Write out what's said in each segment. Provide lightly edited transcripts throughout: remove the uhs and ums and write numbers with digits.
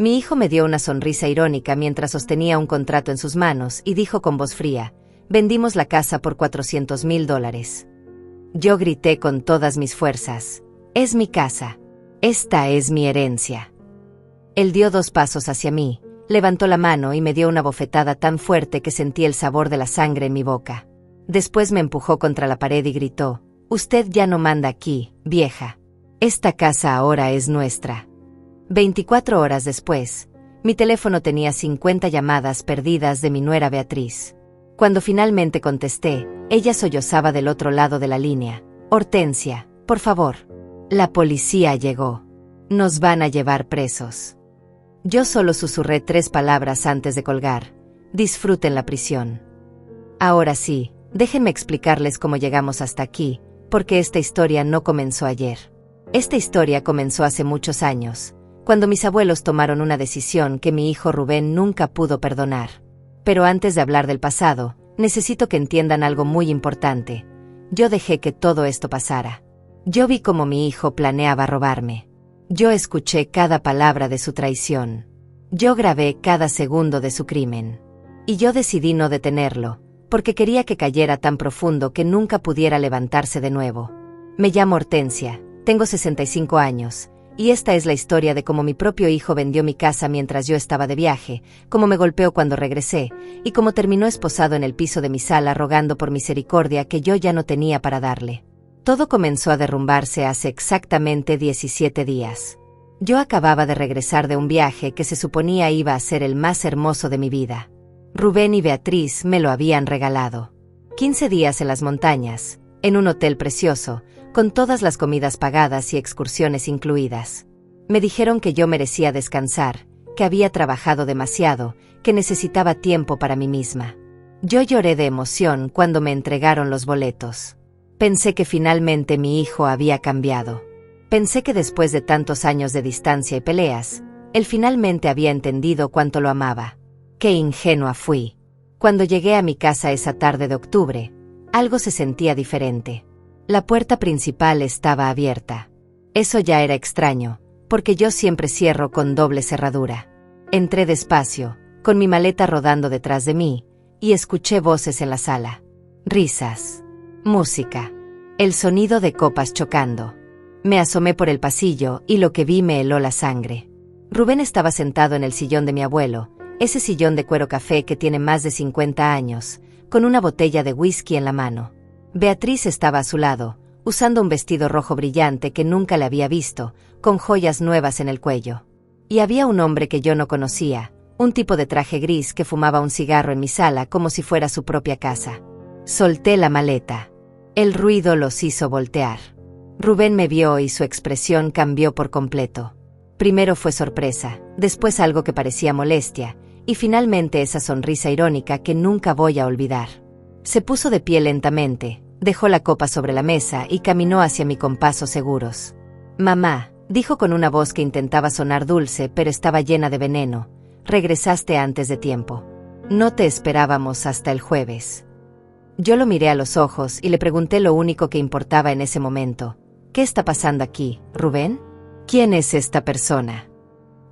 Mi hijo me dio una sonrisa irónica mientras sostenía un contrato en sus manos y dijo con voz fría: vendimos la casa por $400,000. Yo grité con todas mis fuerzas: es mi casa. Esta es mi herencia. Él dio 2 pasos hacia mí, levantó la mano y me dio una bofetada tan fuerte que sentí el sabor de la sangre en mi boca. Después me empujó contra la pared y gritó: usted ya no manda aquí, vieja. Esta casa ahora es nuestra. 24 horas después, mi teléfono tenía 50 llamadas perdidas de mi nuera Beatriz. Cuando finalmente contesté, ella sollozaba del otro lado de la línea: Hortensia, por favor. La policía llegó. Nos van a llevar presos. Yo solo susurré 3 palabras antes de colgar: disfruten la prisión. Ahora sí, déjenme explicarles cómo llegamos hasta aquí, porque esta historia no comenzó ayer. Esta historia comenzó hace muchos años, cuando mis abuelos tomaron una decisión que mi hijo Rubén nunca pudo perdonar. Pero antes de hablar del pasado, necesito que entiendan algo muy importante. Yo dejé que todo esto pasara. Yo vi cómo mi hijo planeaba robarme. Yo escuché cada palabra de su traición. Yo grabé cada segundo de su crimen. Y yo decidí no detenerlo, porque quería que cayera tan profundo que nunca pudiera levantarse de nuevo. Me llamo Hortensia, tengo 65 años, y esta es la historia de cómo mi propio hijo vendió mi casa mientras yo estaba de viaje, cómo me golpeó cuando regresé, y cómo terminó esposado en el piso de mi sala rogando por misericordia que yo ya no tenía para darle. Todo comenzó a derrumbarse hace exactamente 17 días. Yo acababa de regresar de un viaje que se suponía iba a ser el más hermoso de mi vida. Rubén y Beatriz me lo habían regalado. 15 días en las montañas, en un hotel precioso, con todas las comidas pagadas y excursiones incluidas. Me dijeron que yo merecía descansar, que había trabajado demasiado, que necesitaba tiempo para mí misma. Yo lloré de emoción cuando me entregaron los boletos. Pensé que finalmente mi hijo había cambiado. Pensé que después de tantos años de distancia y peleas, él finalmente había entendido cuánto lo amaba. ¡Qué ingenua fui! Cuando llegué a mi casa esa tarde de octubre, algo se sentía diferente. La puerta principal estaba abierta. Eso ya era extraño, porque yo siempre cierro con doble cerradura. Entré despacio, con mi maleta rodando detrás de mí, y escuché voces en la sala. Risas. Música. El sonido de copas chocando. Me asomé por el pasillo y lo que vi me heló la sangre. Rubén estaba sentado en el sillón de mi abuelo, ese sillón de cuero café que tiene más de 50 años, con una botella de whisky en la mano. Beatriz estaba a su lado, usando un vestido rojo brillante que nunca le había visto, con joyas nuevas en el cuello. Y había un hombre que yo no conocía, un tipo de traje gris que fumaba un cigarro en mi sala como si fuera su propia casa. Solté la maleta. El ruido los hizo voltear. Rubén me vio y su expresión cambió por completo. Primero fue sorpresa, después algo que parecía molestia, y finalmente esa sonrisa irónica que nunca voy a olvidar. Se puso de pie lentamente, dejó la copa sobre la mesa y caminó hacia mí con pasos seguros. Mamá, dijo con una voz que intentaba sonar dulce pero estaba llena de veneno, regresaste antes de tiempo. No te esperábamos hasta el jueves. Yo lo miré a los ojos y le pregunté lo único que importaba en ese momento. ¿Qué está pasando aquí, Rubén? ¿Quién es esta persona?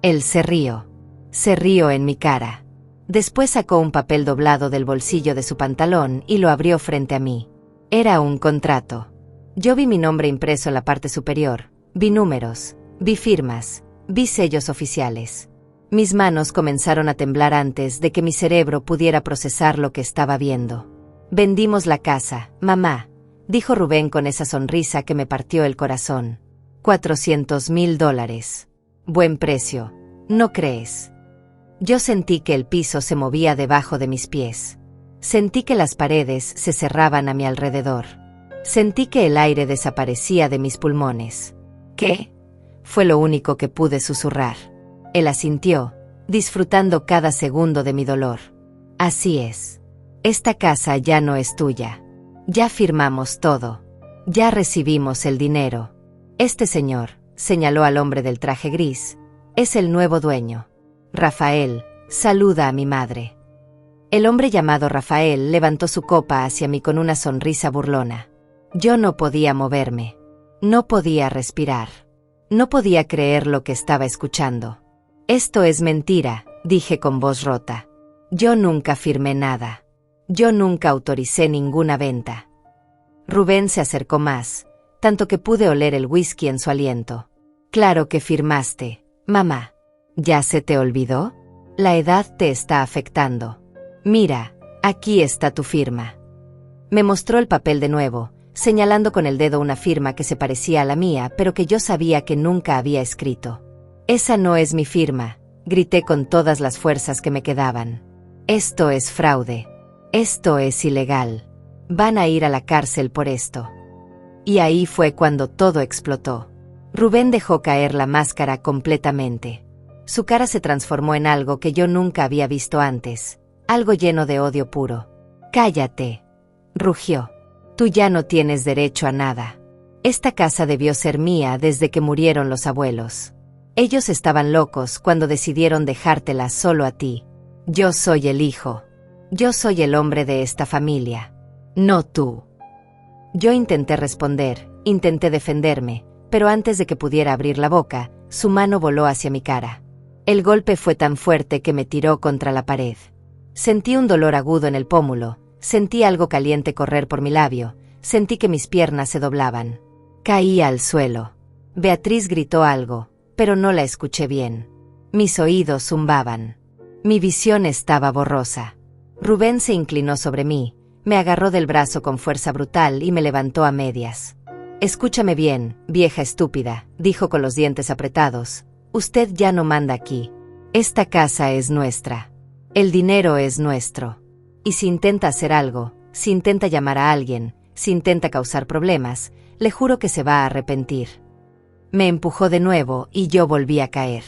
Él se rió. Se rió en mi cara. Después sacó un papel doblado del bolsillo de su pantalón y lo abrió frente a mí. Era un contrato. Yo vi mi nombre impreso en la parte superior, vi números, vi firmas, vi sellos oficiales. Mis manos comenzaron a temblar antes de que mi cerebro pudiera procesar lo que estaba viendo. Vendimos la casa, mamá, dijo Rubén con esa sonrisa que me partió el corazón. $400,000. Buen precio, ¿no crees? Yo sentí que el piso se movía debajo de mis pies. Sentí que las paredes se cerraban a mi alrededor. Sentí que el aire desaparecía de mis pulmones. ¿Qué? Fue lo único que pude susurrar. Él asintió, disfrutando cada segundo de mi dolor. Así es. Esta casa ya no es tuya. Ya firmamos todo. Ya recibimos el dinero. Este señor, señaló al hombre del traje gris, es el nuevo dueño. Rafael, saluda a mi madre. El hombre llamado Rafael levantó su copa hacia mí con una sonrisa burlona. Yo no podía moverme. No podía respirar. No podía creer lo que estaba escuchando. Esto es mentira, dije con voz rota. Yo nunca firmé nada. Yo nunca autoricé ninguna venta. Rubén se acercó más, tanto que pude oler el whisky en su aliento. Claro que firmaste, mamá. ¿Ya se te olvidó? La edad te está afectando. Mira, aquí está tu firma. Me mostró el papel de nuevo, señalando con el dedo una firma que se parecía a la mía, pero que yo sabía que nunca había escrito. Esa no es mi firma, grité con todas las fuerzas que me quedaban. Esto es fraude. Esto es ilegal. Van a ir a la cárcel por esto. Y ahí fue cuando todo explotó. Rubén dejó caer la máscara completamente. Su cara se transformó en algo que yo nunca había visto antes, algo lleno de odio puro. «Cállate», rugió. «Tú ya no tienes derecho a nada. Esta casa debió ser mía desde que murieron los abuelos. Ellos estaban locos cuando decidieron dejártela solo a ti. Yo soy el hijo. Yo soy el hombre de esta familia. No tú». Yo intenté responder, intenté defenderme, pero antes de que pudiera abrir la boca, su mano voló hacia mi cara. El golpe fue tan fuerte que me tiró contra la pared. Sentí un dolor agudo en el pómulo, sentí algo caliente correr por mi labio, sentí que mis piernas se doblaban. Caí al suelo. Beatriz gritó algo, pero no la escuché bien. Mis oídos zumbaban. Mi visión estaba borrosa. Rubén se inclinó sobre mí, me agarró del brazo con fuerza brutal y me levantó a medias. «Escúchame bien, vieja estúpida», dijo con los dientes apretados. «Usted ya no manda aquí. Esta casa es nuestra. El dinero es nuestro. Y si intenta hacer algo, si intenta llamar a alguien, si intenta causar problemas, le juro que se va a arrepentir». Me empujó de nuevo y yo volví a caer.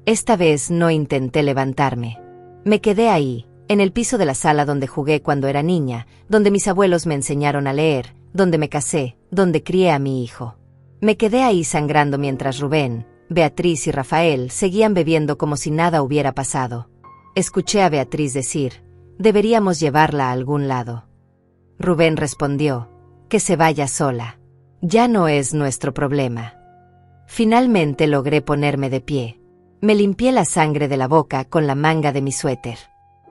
Esta vez no intenté levantarme. Me quedé ahí, en el piso de la sala donde jugué cuando era niña, donde mis abuelos me enseñaron a leer, donde me casé, donde crié a mi hijo. Me quedé ahí sangrando mientras Rubén, Beatriz y Rafael seguían bebiendo como si nada hubiera pasado. Escuché a Beatriz decir: «Deberíamos llevarla a algún lado». Rubén respondió: «Que se vaya sola. Ya no es nuestro problema». Finalmente logré ponerme de pie. Me limpié la sangre de la boca con la manga de mi suéter.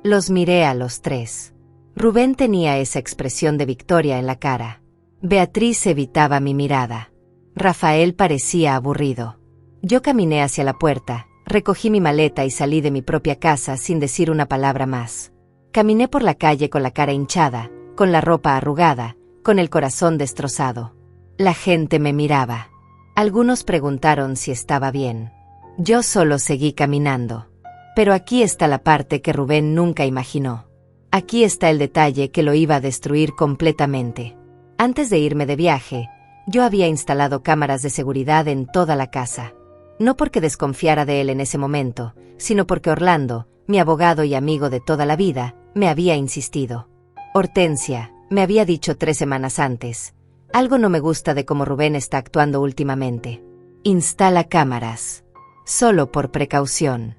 Los miré a los tres. Rubén tenía esa expresión de victoria en la cara. Beatriz evitaba mi mirada. Rafael parecía aburrido. Yo caminé hacia la puerta, recogí mi maleta y salí de mi propia casa sin decir una palabra más. Caminé por la calle con la cara hinchada, con la ropa arrugada, con el corazón destrozado. La gente me miraba. Algunos preguntaron si estaba bien. Yo solo seguí caminando. Pero aquí está la parte que Rubén nunca imaginó. Aquí está el detalle que lo iba a destruir completamente. Antes de irme de viaje, yo había instalado cámaras de seguridad en toda la casa. No porque desconfiara de él en ese momento, sino porque Orlando, mi abogado y amigo de toda la vida, me había insistido. Hortensia, me había dicho 3 semanas antes: «Algo no me gusta de cómo Rubén está actuando últimamente. Instala cámaras. Solo por precaución».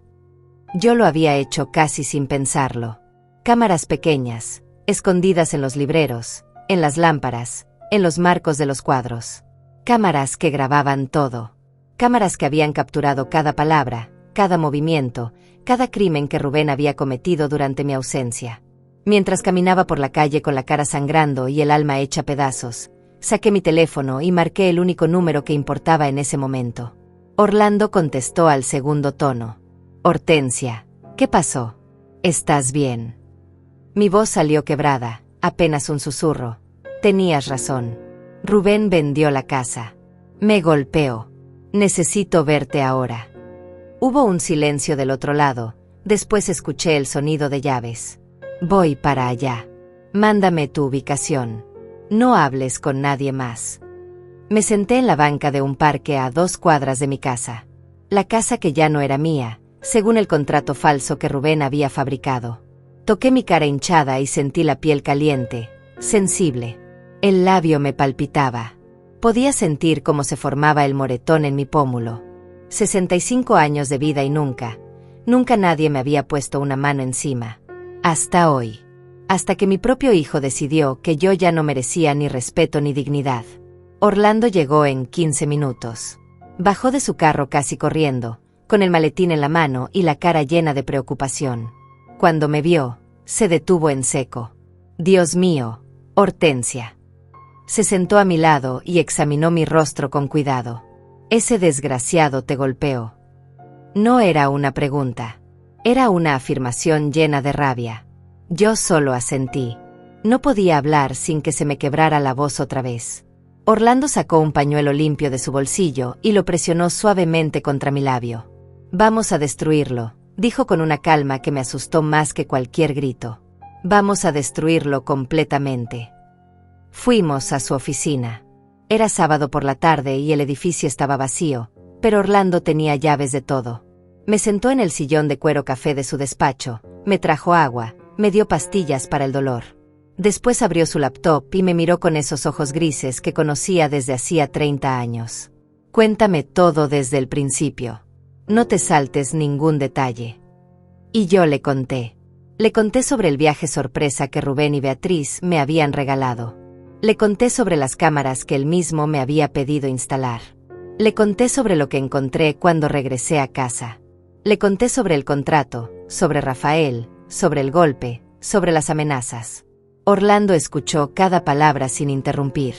Yo lo había hecho casi sin pensarlo. Cámaras pequeñas, escondidas en los libreros, en las lámparas, en los marcos de los cuadros. Cámaras que grababan todo. Cámaras que habían capturado cada palabra, cada movimiento, cada crimen que Rubén había cometido durante mi ausencia. Mientras caminaba por la calle con la cara sangrando y el alma hecha pedazos, saqué mi teléfono y marqué el único número que importaba en ese momento. Orlando contestó al segundo tono. «Hortensia, ¿qué pasó? ¿Estás bien?» Mi voz salió quebrada, apenas un susurro. «Tenías razón. Rubén vendió la casa. Me golpeó. Necesito verte ahora». Hubo un silencio del otro lado, después escuché el sonido de llaves. «Voy para allá. Mándame tu ubicación. No hables con nadie más». Me senté en la banca de un parque a 2 cuadras de mi casa. La casa que ya no era mía, según el contrato falso que Rubén había fabricado. Toqué mi cara hinchada y sentí la piel caliente, sensible. El labio me palpitaba. Podía sentir cómo se formaba el moretón en mi pómulo. 65 años de vida y nunca nadie me había puesto una mano encima. Hasta hoy. Hasta que mi propio hijo decidió que yo ya no merecía ni respeto ni dignidad. Orlando llegó en 15 minutos. Bajó de su carro casi corriendo, con el maletín en la mano y la cara llena de preocupación. Cuando me vio, se detuvo en seco. Dios mío, Hortensia. Se sentó a mi lado y examinó mi rostro con cuidado. Ese desgraciado te golpeó. No era una pregunta. Era una afirmación llena de rabia. Yo solo asentí. No podía hablar sin que se me quebrara la voz otra vez. Orlando sacó un pañuelo limpio de su bolsillo y lo presionó suavemente contra mi labio. Vamos a destruirlo, dijo con una calma que me asustó más que cualquier grito. Vamos a destruirlo completamente. Fuimos a su oficina. Era sábado por la tarde y el edificio estaba vacío, pero Orlando tenía llaves de todo. Me sentó en el sillón de cuero café de su despacho, me trajo agua, me dio pastillas para el dolor. Después abrió su laptop y me miró con esos ojos grises que conocía desde hacía 30 años. Cuéntame todo desde el principio. No te saltes ningún detalle. Y yo le conté. Le conté sobre el viaje sorpresa que Rubén y Beatriz me habían regalado. Le conté sobre las cámaras que él mismo me había pedido instalar. Le conté sobre lo que encontré cuando regresé a casa. Le conté sobre el contrato, sobre Rafael, sobre el golpe, sobre las amenazas. Orlando escuchó cada palabra sin interrumpir.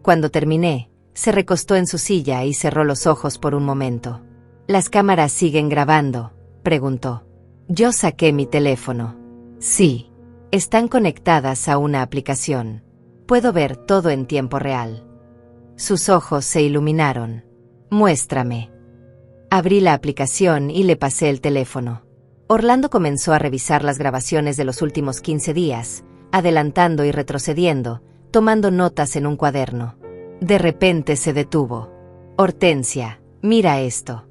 Cuando terminé, se recostó en su silla y cerró los ojos por un momento. ¿Las cámaras siguen grabando?, preguntó. Yo saqué mi teléfono. Sí. Están conectadas a una aplicación. Puedo ver todo en tiempo real. Sus ojos se iluminaron. Muéstrame. Abrí la aplicación y le pasé el teléfono. Orlando comenzó a revisar las grabaciones de los últimos 15 días, adelantando y retrocediendo, tomando notas en un cuaderno. De repente se detuvo. Hortensia, mira esto.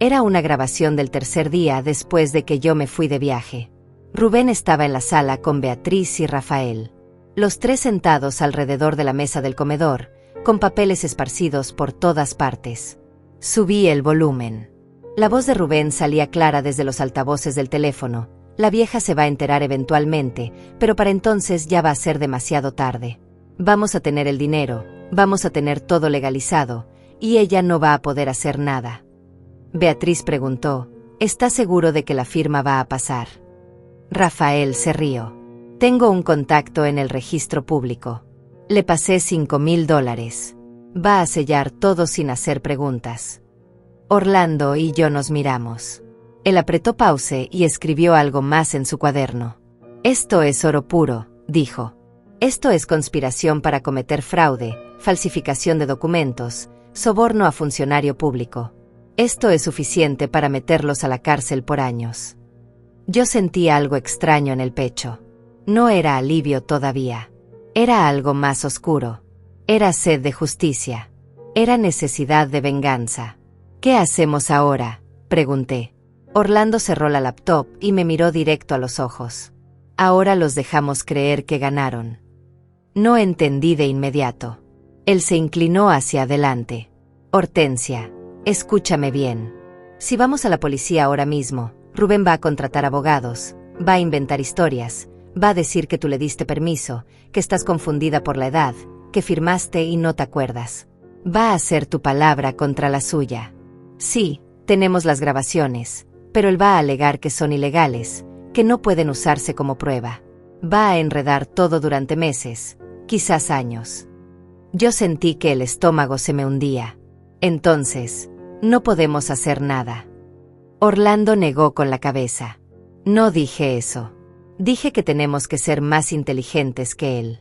Era una grabación del tercer día después de que yo me fui de viaje. Rubén estaba en la sala con Beatriz y Rafael. Los tres sentados alrededor de la mesa del comedor, con papeles esparcidos por todas partes. Subí el volumen. La voz de Rubén salía clara desde los altavoces del teléfono. La vieja se va a enterar eventualmente, pero para entonces ya va a ser demasiado tarde. Vamos a tener el dinero, vamos a tener todo legalizado, y ella no va a poder hacer nada. Beatriz preguntó, ¿estás seguro de que la firma va a pasar? Rafael se rió. Tengo un contacto en el registro público. Le pasé $5,000. Va a sellar todo sin hacer preguntas. Orlando y yo nos miramos. Él apretó pause y escribió algo más en su cuaderno. Esto es oro puro, dijo. Esto es conspiración para cometer fraude, falsificación de documentos, soborno a funcionario público. Esto es suficiente para meterlos a la cárcel por años. Yo sentía algo extraño en el pecho. No era alivio todavía. Era algo más oscuro. Era sed de justicia. Era necesidad de venganza. ¿Qué hacemos ahora?, pregunté. Orlando cerró la laptop y me miró directo a los ojos. Ahora los dejamos creer que ganaron. No entendí de inmediato. Él se inclinó hacia adelante. Hortensia, escúchame bien. Si vamos a la policía ahora mismo, Rubén va a contratar abogados, va a inventar historias, va a decir que tú le diste permiso, que estás confundida por la edad, que firmaste y no te acuerdas. Va a hacer tu palabra contra la suya. Sí, tenemos las grabaciones, pero él va a alegar que son ilegales, que no pueden usarse como prueba. Va a enredar todo durante meses, quizás años. Yo sentí que el estómago se me hundía. Entonces, no podemos hacer nada. Orlando negó con la cabeza. No dije eso. Dije que tenemos que ser más inteligentes que él.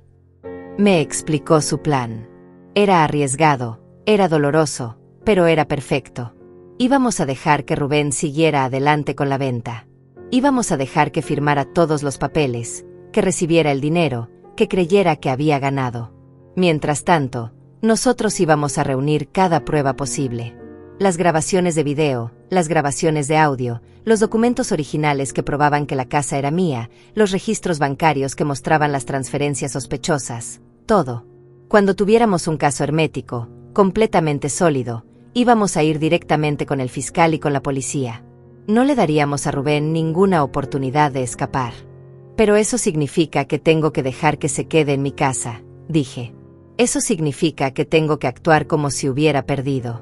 Me explicó su plan. Era arriesgado, era doloroso, pero era perfecto. Íbamos a dejar que Rubén siguiera adelante con la venta. Íbamos a dejar que firmara todos los papeles, que recibiera el dinero, que creyera que había ganado. Mientras tanto, nosotros íbamos a reunir cada prueba posible. Las grabaciones de video, las grabaciones de audio, los documentos originales que probaban que la casa era mía, los registros bancarios que mostraban las transferencias sospechosas, todo. Cuando tuviéramos un caso hermético, completamente sólido, íbamos a ir directamente con el fiscal y con la policía. No le daríamos a Rubén ninguna oportunidad de escapar. Pero eso significa que tengo que dejar que se quede en mi casa, dije. Eso significa que tengo que actuar como si hubiera perdido.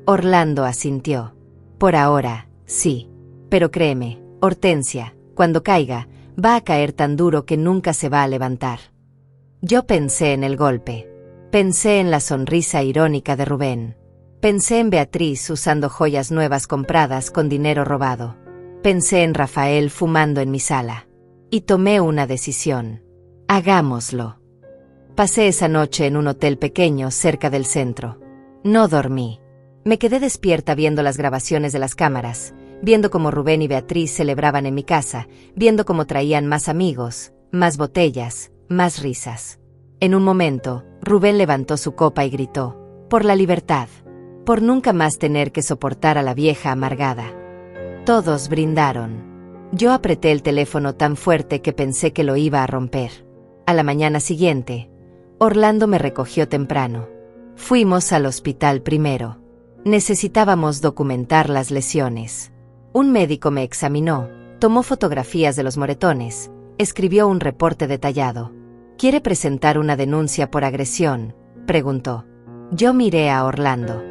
Orlando asintió. Por ahora, sí. Pero créeme, Hortensia, cuando caiga, va a caer tan duro que nunca se va a levantar. Yo pensé en el golpe. Pensé en la sonrisa irónica de Rubén. Pensé en Beatriz usando joyas nuevas compradas con dinero robado. Pensé en Rafael fumando en mi sala. Y tomé una decisión. Hagámoslo. Pasé esa noche en un hotel pequeño cerca del centro. No dormí. Me quedé despierta viendo las grabaciones de las cámaras, viendo cómo Rubén y Beatriz celebraban en mi casa, viendo cómo traían más amigos, más botellas, más risas. En un momento, Rubén levantó su copa y gritó: «Por la libertad, por nunca más tener que soportar a la vieja amargada». Todos brindaron. Yo apreté el teléfono tan fuerte que pensé que lo iba a romper. A la mañana siguiente, Orlando me recogió temprano. Fuimos al hospital primero. Necesitábamos documentar las lesiones. Un médico me examinó, tomó fotografías de los moretones, escribió un reporte detallado. «¿Quiere presentar una denuncia por agresión?», preguntó. Yo miré a Orlando.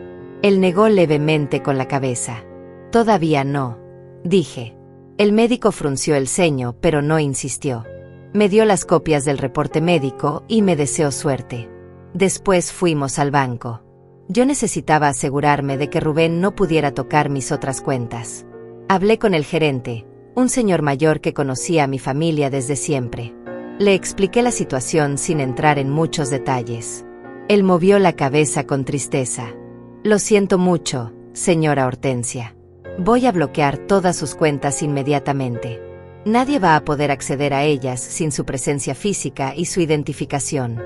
Él negó levemente con la cabeza. «Todavía no», dije. El médico frunció el ceño, pero no insistió. Me dio las copias del reporte médico y me deseó suerte. Después fuimos al banco. Yo necesitaba asegurarme de que Rubén no pudiera tocar mis otras cuentas. Hablé con el gerente, un señor mayor que conocía a mi familia desde siempre. Le expliqué la situación sin entrar en muchos detalles. Él movió la cabeza con tristeza. «Lo siento mucho, señora Hortensia. Voy a bloquear todas sus cuentas inmediatamente. Nadie va a poder acceder a ellas sin su presencia física y su identificación».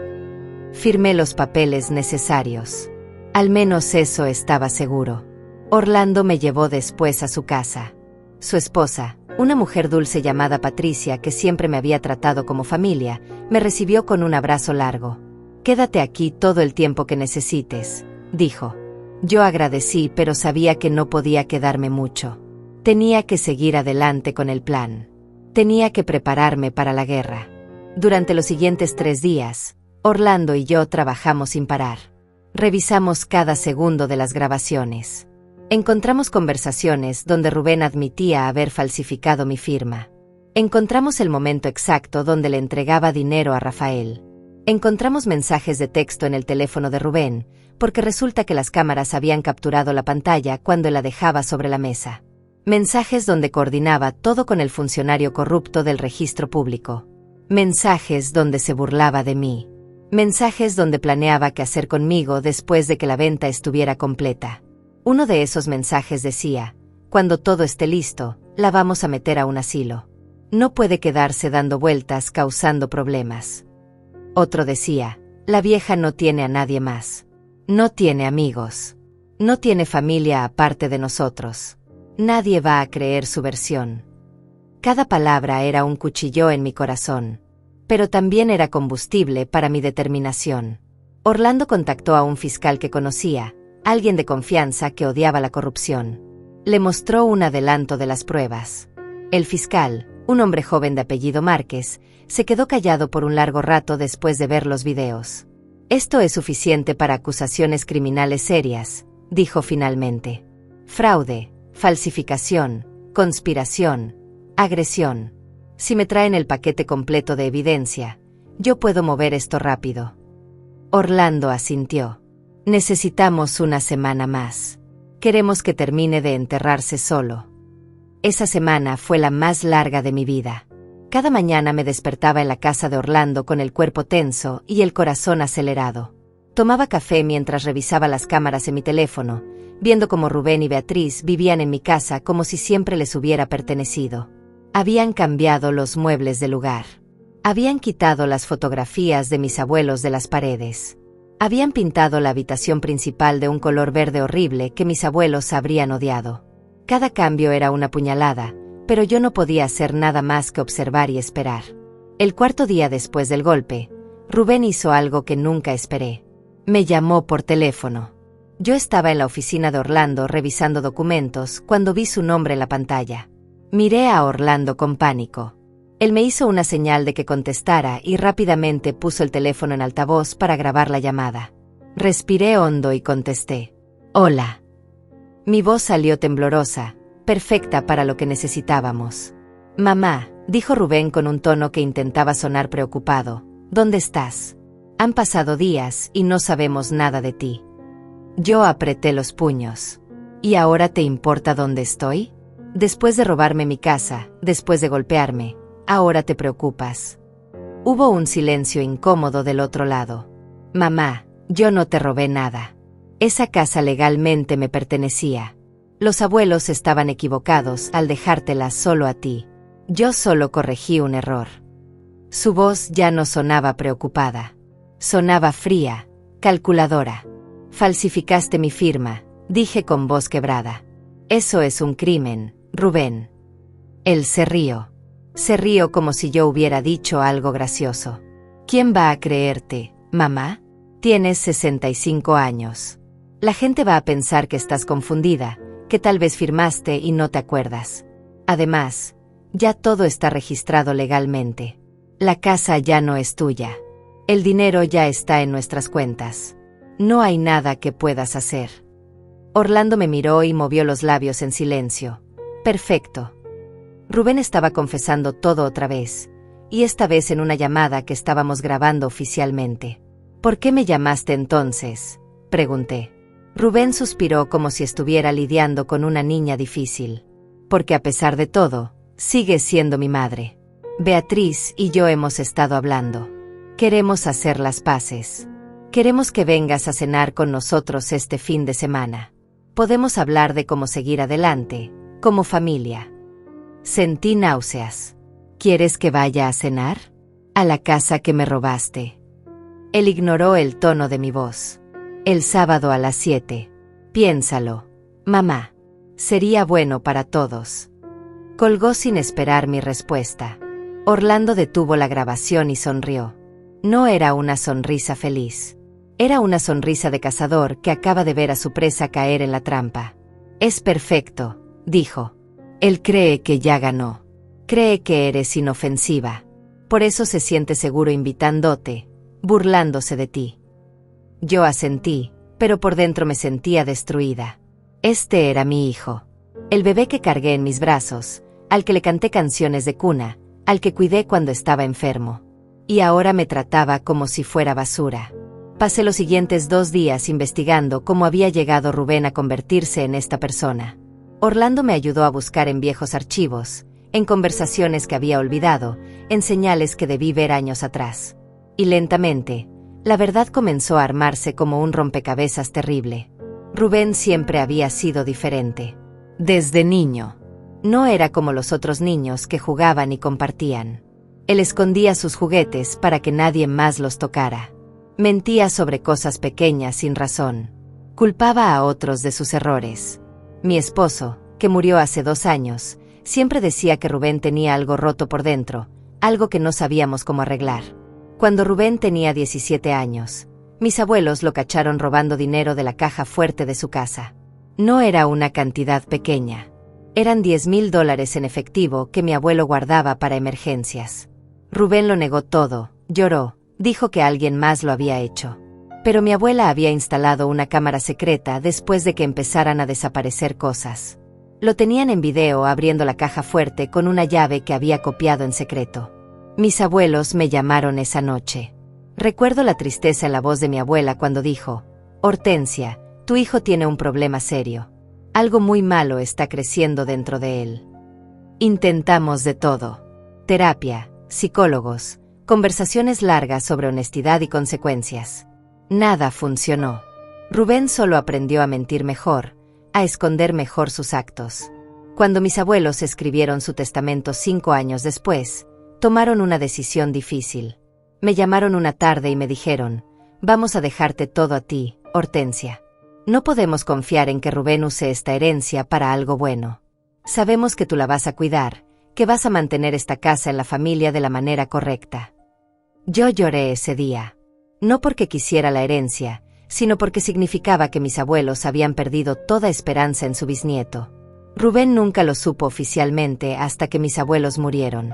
Firmé los papeles necesarios. Al menos eso estaba seguro. Orlando me llevó después a su casa. Su esposa, una mujer dulce llamada Patricia que siempre me había tratado como familia, me recibió con un abrazo largo. «Quédate aquí todo el tiempo que necesites», dijo. Yo agradecí, pero sabía que no podía quedarme mucho. Tenía que seguir adelante con el plan. Tenía que prepararme para la guerra. Durante los siguientes 3 días, Orlando y yo trabajamos sin parar. Revisamos cada segundo de las grabaciones. Encontramos conversaciones donde Rubén admitía haber falsificado mi firma. Encontramos el momento exacto donde le entregaba dinero a Rafael. Encontramos mensajes de texto en el teléfono de Rubén, porque resulta que las cámaras habían capturado la pantalla cuando la dejaba sobre la mesa. Mensajes donde coordinaba todo con el funcionario corrupto del registro público. Mensajes donde se burlaba de mí. Mensajes donde planeaba qué hacer conmigo después de que la venta estuviera completa. Uno de esos mensajes decía: «Cuando todo esté listo, la vamos a meter a un asilo. No puede quedarse dando vueltas causando problemas». Otro decía: «La vieja no tiene a nadie más. No tiene amigos. No tiene familia aparte de nosotros. Nadie va a creer su versión». Cada palabra era un cuchillo en mi corazón, pero también era combustible para mi determinación. Orlando contactó a un fiscal que conocía, alguien de confianza que odiaba la corrupción. Le mostró un adelanto de las pruebas. El fiscal, un hombre joven de apellido Márquez, se quedó callado por un largo rato después de ver los videos. «Esto es suficiente para acusaciones criminales serias», dijo finalmente. «Fraude, falsificación, conspiración, agresión. Si me traen el paquete completo de evidencia, yo puedo mover esto rápido». Orlando asintió. «Necesitamos una semana más. Queremos que termine de enterrarse solo». Esa semana fue la más larga de mi vida. Cada mañana me despertaba en la casa de Orlando con el cuerpo tenso y el corazón acelerado. Tomaba café mientras revisaba las cámaras en mi teléfono, viendo cómo Rubén y Beatriz vivían en mi casa como si siempre les hubiera pertenecido. Habían cambiado los muebles del lugar. Habían quitado las fotografías de mis abuelos de las paredes. Habían pintado la habitación principal de un color verde horrible que mis abuelos habrían odiado. Cada cambio era una puñalada, pero yo no podía hacer nada más que observar y esperar. El 4.º día después del golpe, Rubén hizo algo que nunca esperé. Me llamó por teléfono. Yo estaba en la oficina de Orlando revisando documentos cuando vi su nombre en la pantalla. Miré a Orlando con pánico. Él me hizo una señal de que contestara y rápidamente puso el teléfono en altavoz para grabar la llamada. Respiré hondo y contesté: «Hola». Mi voz salió temblorosa, perfecta para lo que necesitábamos. Mamá, dijo Rubén con un tono que intentaba sonar preocupado, ¿dónde estás? Han pasado días y no sabemos nada de ti. Yo apreté los puños. ¿Y ahora te importa dónde estoy? Después de robarme mi casa, después de golpearme, ahora te preocupas. Hubo un silencio incómodo del otro lado. Mamá, yo no te robé nada. Esa casa legalmente me pertenecía. Los abuelos estaban equivocados al dejártela solo a ti. Yo solo corregí un error. Su voz ya no sonaba preocupada. Sonaba fría, calculadora. Falsificaste mi firma, dije con voz quebrada. Eso es un crimen, Rubén. Él se rió. Se rió como si yo hubiera dicho algo gracioso. ¿Quién va a creerte, mamá? Tienes 65 años. La gente va a pensar que estás confundida, que tal vez firmaste y no te acuerdas. Además, ya todo está registrado legalmente. La casa ya no es tuya. El dinero ya está en nuestras cuentas. No hay nada que puedas hacer. Orlando me miró y movió los labios en silencio. Perfecto. Rubén estaba confesando todo otra vez, y esta vez en una llamada que estábamos grabando oficialmente. ¿Por qué me llamaste entonces?, pregunté. Rubén suspiró como si estuviera lidiando con una niña difícil. Porque a pesar de todo, sigue siendo mi madre. Beatriz y yo hemos estado hablando. Queremos hacer las paces. Queremos que vengas a cenar con nosotros este fin de semana. Podemos hablar de cómo seguir adelante, como familia. Sentí náuseas. ¿Quieres que vaya a cenar? A la casa que me robaste. Él ignoró el tono de mi voz. El sábado a las 7. Piénsalo, mamá. Sería bueno para todos. Colgó sin esperar mi respuesta. Orlando detuvo la grabación y sonrió. No era una sonrisa feliz. Era una sonrisa de cazador que acaba de ver a su presa caer en la trampa. Es perfecto, dijo. Él cree que ya ganó. Cree que eres inofensiva. Por eso se siente seguro invitándote, burlándose de ti. Yo asentí, pero por dentro me sentía destruida. Este era mi hijo. El bebé que cargué en mis brazos, al que le canté canciones de cuna, al que cuidé cuando estaba enfermo. Y ahora me trataba como si fuera basura. Pasé los siguientes 2 días investigando cómo había llegado Rubén a convertirse en esta persona. Orlando me ayudó a buscar en viejos archivos, en conversaciones que había olvidado, en señales que debí ver años atrás. Y lentamente, la verdad comenzó a armarse como un rompecabezas terrible. Rubén siempre había sido diferente. Desde niño. No era como los otros niños que jugaban y compartían. Él escondía sus juguetes para que nadie más los tocara. Mentía sobre cosas pequeñas sin razón. Culpaba a otros de sus errores. Mi esposo, que murió hace 2 años, siempre decía que Rubén tenía algo roto por dentro, algo que no sabíamos cómo arreglar. Cuando Rubén tenía 17 años, mis abuelos lo cacharon robando dinero de la caja fuerte de su casa. No era una cantidad pequeña. Eran $10,000 en efectivo que mi abuelo guardaba para emergencias. Rubén lo negó todo, lloró, dijo que alguien más lo había hecho. Pero mi abuela había instalado una cámara secreta después de que empezaran a desaparecer cosas. Lo tenían en video abriendo la caja fuerte con una llave que había copiado en secreto. Mis abuelos me llamaron esa noche. Recuerdo la tristeza en la voz de mi abuela cuando dijo: Hortensia, tu hijo tiene un problema serio. Algo muy malo está creciendo dentro de él. Intentamos de todo. Terapia, psicólogos, conversaciones largas sobre honestidad y consecuencias. Nada funcionó. Rubén solo aprendió a mentir mejor, a esconder mejor sus actos. Cuando mis abuelos escribieron su testamento 5 años después, tomaron una decisión difícil. Me llamaron una tarde y me dijeron: vamos a dejarte todo a ti, Hortensia. No podemos confiar en que Rubén use esta herencia para algo bueno. Sabemos que tú la vas a cuidar, que vas a mantener esta casa en la familia de la manera correcta. Yo lloré ese día. No porque quisiera la herencia, sino porque significaba que mis abuelos habían perdido toda esperanza en su bisnieto. Rubén nunca lo supo oficialmente hasta que mis abuelos murieron.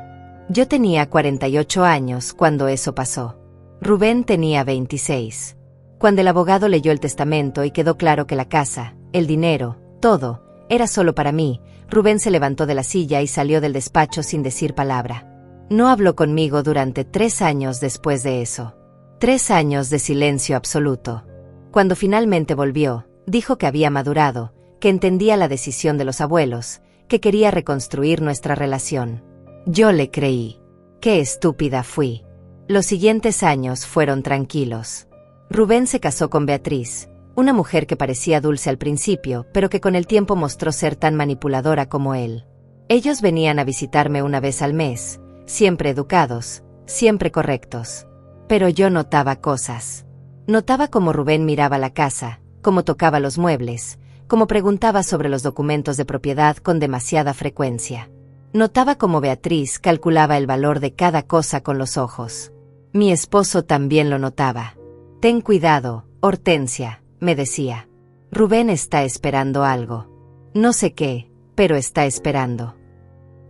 Yo tenía 48 años cuando eso pasó. Rubén tenía 26. Cuando el abogado leyó el testamento y quedó claro que la casa, el dinero, todo era solo para mí, Rubén se levantó de la silla y salió del despacho sin decir palabra. No habló conmigo durante 3 años después de eso. 3 años de silencio absoluto. Cuando finalmente volvió, dijo que había madurado, que entendía la decisión de los abuelos, que quería reconstruir nuestra relación. Yo le creí. Qué estúpida fui. Los siguientes años fueron tranquilos. Rubén se casó con Beatriz, una mujer que parecía dulce al principio, pero que con el tiempo mostró ser tan manipuladora como él. Ellos venían a visitarme una vez al mes, siempre educados, siempre correctos. Pero yo notaba cosas. Notaba cómo Rubén miraba la casa, cómo tocaba los muebles, cómo preguntaba sobre los documentos de propiedad con demasiada frecuencia. Notaba cómo Beatriz calculaba el valor de cada cosa con los ojos. Mi esposo también lo notaba. Ten cuidado, Hortensia, me decía. Rubén está esperando algo. No sé qué, pero está esperando.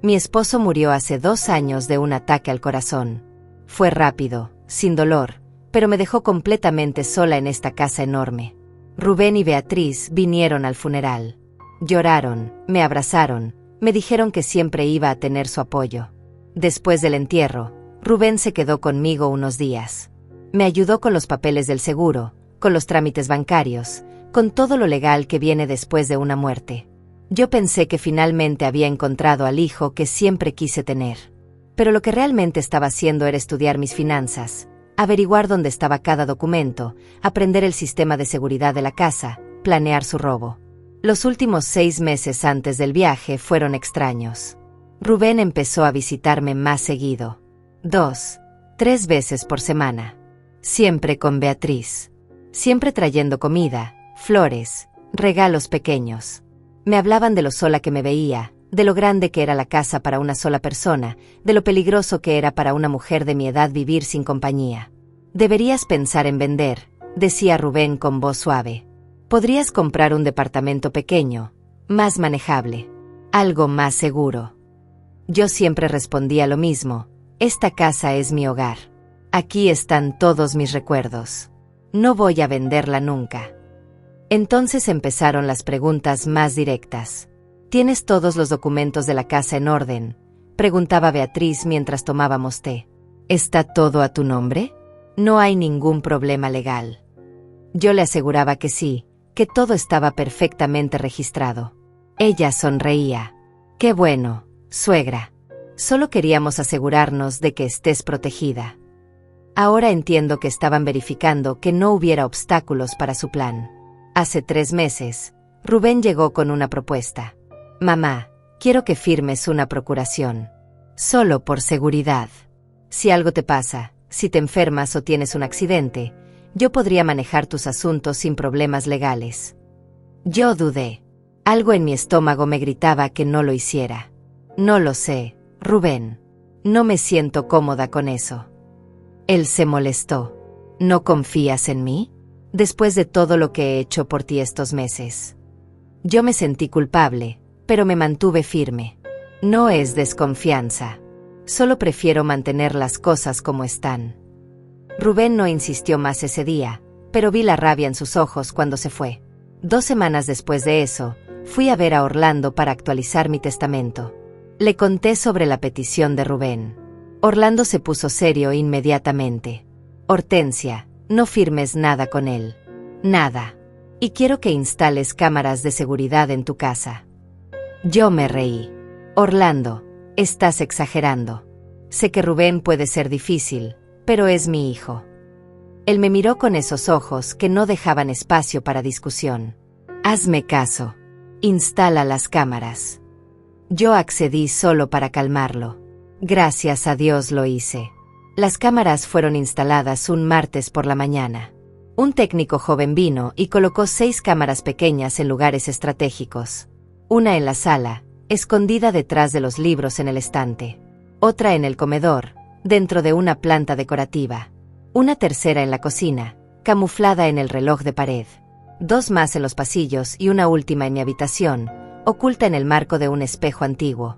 Mi esposo murió hace 2 años de un ataque al corazón. Fue rápido, sin dolor, pero me dejó completamente sola en esta casa enorme. Rubén y Beatriz vinieron al funeral. Lloraron, me abrazaron, me dijeron que siempre iba a tener su apoyo. Después del entierro, Rubén se quedó conmigo unos días. Me ayudó con los papeles del seguro, con los trámites bancarios, con todo lo legal que viene después de una muerte. Yo pensé que finalmente había encontrado al hijo que siempre quise tener. Pero lo que realmente estaba haciendo era estudiar mis finanzas, averiguar dónde estaba cada documento, aprender el sistema de seguridad de la casa, planear su robo. Los últimos 6 meses antes del viaje fueron extraños. Rubén empezó a visitarme más seguido. 2, 3 veces por semana. Siempre con Beatriz. Siempre trayendo comida, flores, regalos pequeños. Me hablaban de lo sola que me veía, de lo grande que era la casa para una sola persona, de lo peligroso que era para una mujer de mi edad vivir sin compañía. Deberías pensar en vender, decía Rubén con voz suave. Podrías comprar un departamento pequeño, más manejable, algo más seguro. Yo siempre respondía lo mismo, esta casa es mi hogar. Aquí están todos mis recuerdos. No voy a venderla nunca. Entonces empezaron las preguntas más directas. ¿Tienes todos los documentos de la casa en orden?, preguntaba Beatriz mientras tomábamos té. ¿Está todo a tu nombre? No hay ningún problema legal. Yo le aseguraba que sí, que todo estaba perfectamente registrado. Ella sonreía. Qué bueno, suegra. Solo queríamos asegurarnos de que estés protegida. Ahora entiendo que estaban verificando que no hubiera obstáculos para su plan. Hace 3 meses, Rubén llegó con una propuesta. Mamá, quiero que firmes una procuración. Solo por seguridad. Si algo te pasa, si te enfermas o tienes un accidente, yo podría manejar tus asuntos sin problemas legales. Yo dudé. Algo en mi estómago me gritaba que no lo hiciera. No lo sé, Rubén. No me siento cómoda con eso. Él se molestó. ¿No confías en mí? Después de todo lo que he hecho por ti estos meses. Yo me sentí culpable, pero me mantuve firme. No es desconfianza. Solo prefiero mantener las cosas como están. Rubén no insistió más ese día, pero vi la rabia en sus ojos cuando se fue. 2 semanas después de eso, fui a ver a Orlando para actualizar mi testamento. Le conté sobre la petición de Rubén. Orlando se puso serio inmediatamente. Hortensia, no firmes nada con él. Nada. Y quiero que instales cámaras de seguridad en tu casa. Yo me reí. Orlando, estás exagerando. Sé que Rubén puede ser difícil, pero es mi hijo. Él me miró con esos ojos que no dejaban espacio para discusión. Hazme caso. Instala las cámaras. Yo accedí solo para calmarlo. Gracias a Dios lo hice. Las cámaras fueron instaladas un martes por la mañana. Un técnico joven vino y colocó 6 cámaras pequeñas en lugares estratégicos. Una en la sala, escondida detrás de los libros en el estante. Otra en el comedor, dentro de una planta decorativa. Una tercera en la cocina, camuflada en el reloj de pared. 2 más en los pasillos y una última en mi habitación, oculta en el marco de un espejo antiguo.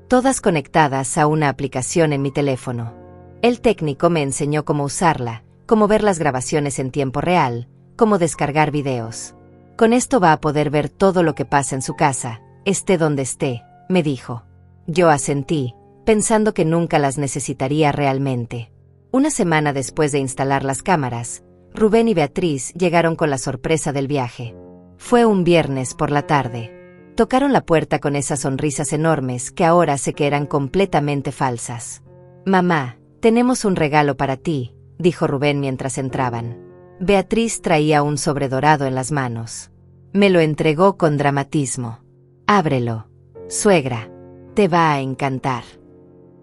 Todas conectadas a una aplicación en mi teléfono. El técnico me enseñó cómo usarla, cómo ver las grabaciones en tiempo real, cómo descargar videos. Con esto va a poder ver todo lo que pasa en su casa, esté donde esté, me dijo. Yo asentí, pensando que nunca las necesitaría realmente. Una semana después de instalar las cámaras, Rubén y Beatriz llegaron con la sorpresa del viaje. Fue un viernes por la tarde. Tocaron la puerta con esas sonrisas enormes que ahora sé que eran completamente falsas. Mamá, tenemos un regalo para ti, dijo Rubén mientras entraban. Beatriz traía un sobre dorado en las manos. Me lo entregó con dramatismo. Ábrelo. Suegra, te va a encantar.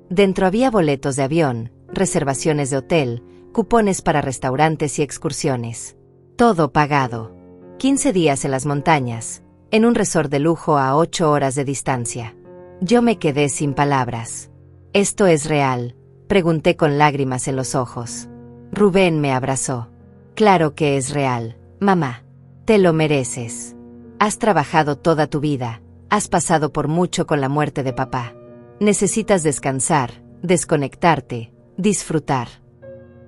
Dentro había boletos de avión, reservaciones de hotel, cupones para restaurantes y excursiones. Todo pagado. 15 días en las montañas, en un resort de lujo a 8 horas de distancia. Yo me quedé sin palabras. ¿Esto es real?, pregunté con lágrimas en los ojos. Rubén me abrazó. Claro que es real, mamá. Te lo mereces. Has trabajado toda tu vida, has pasado por mucho con la muerte de papá. Necesitas descansar, desconectarte, disfrutar.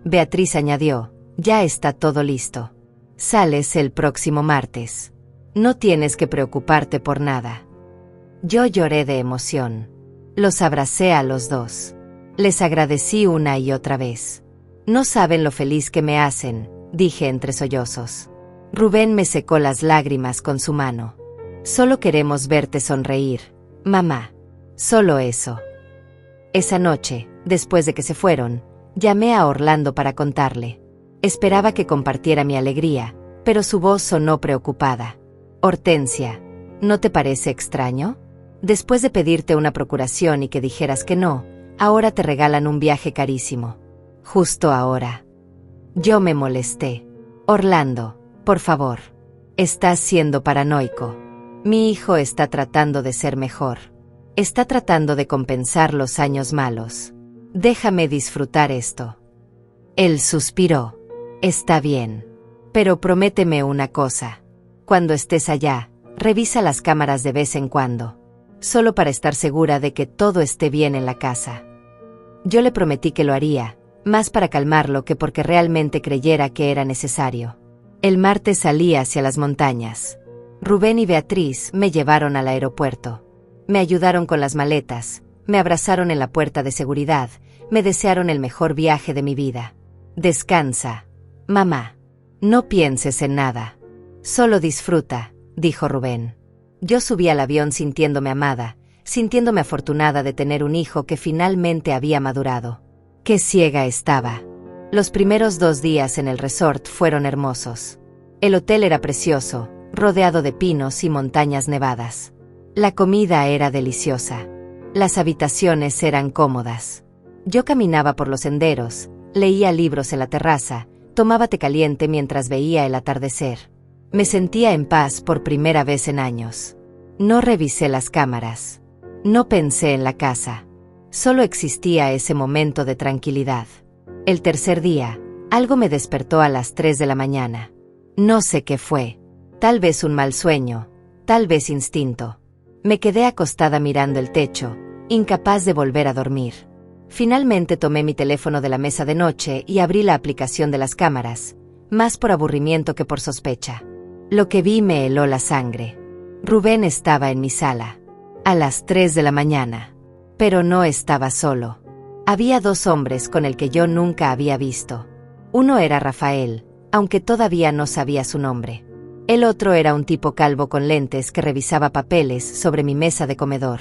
Beatriz añadió, ya está todo listo. Sales el próximo martes. No tienes que preocuparte por nada. Yo lloré de emoción. Los abracé a los dos. Les agradecí una y otra vez. No saben lo feliz que me hacen, dije entre sollozos. Rubén me secó las lágrimas con su mano. Solo queremos verte sonreír, mamá. Solo eso. Esa noche, después de que se fueron, llamé a Orlando para contarle. Esperaba que compartiera mi alegría, pero su voz sonó preocupada. Hortensia, ¿no te parece extraño? Después de pedirte una procuración y que dijeras que no, ahora te regalan un viaje carísimo. Justo ahora. Yo me molesté. Orlando, por favor. Estás siendo paranoico. Mi hijo está tratando de ser mejor. Está tratando de compensar los años malos. Déjame disfrutar esto. Él suspiró. Está bien. Pero prométeme una cosa. Cuando estés allá, revisa las cámaras de vez en cuando. Solo para estar segura de que todo esté bien en la casa. Yo le prometí que lo haría, más para calmarlo que porque realmente creyera que era necesario. El martes salí hacia las montañas. Rubén y Beatriz me llevaron al aeropuerto. Me ayudaron con las maletas, me abrazaron en la puerta de seguridad, me desearon el mejor viaje de mi vida. Descansa, mamá. No pienses en nada. Solo disfruta, dijo Rubén. Yo subí al avión sintiéndome amada, sintiéndome afortunada de tener un hijo que finalmente había madurado. Qué ciega estaba. Los primeros 2 días en el resort fueron hermosos. El hotel era precioso, rodeado de pinos y montañas nevadas. La comida era deliciosa. Las habitaciones eran cómodas. Yo caminaba por los senderos, leía libros en la terraza, tomaba té caliente mientras veía el atardecer. Me sentía en paz por primera vez en años. No revisé las cámaras. No pensé en la casa. Solo existía ese momento de tranquilidad. El tercer día, algo me despertó a las 3 de la mañana. No sé qué fue. Tal vez un mal sueño, tal vez instinto. Me quedé acostada mirando el techo, incapaz de volver a dormir. Finalmente tomé mi teléfono de la mesa de noche y abrí la aplicación de las cámaras, más por aburrimiento que por sospecha. Lo que vi me heló la sangre. Rubén estaba en mi sala. A las 3 de la mañana. Pero no estaba solo. Había 2 hombres con el que yo nunca había visto. Uno era Rafael, aunque todavía no sabía su nombre. El otro era un tipo calvo con lentes que revisaba papeles sobre mi mesa de comedor.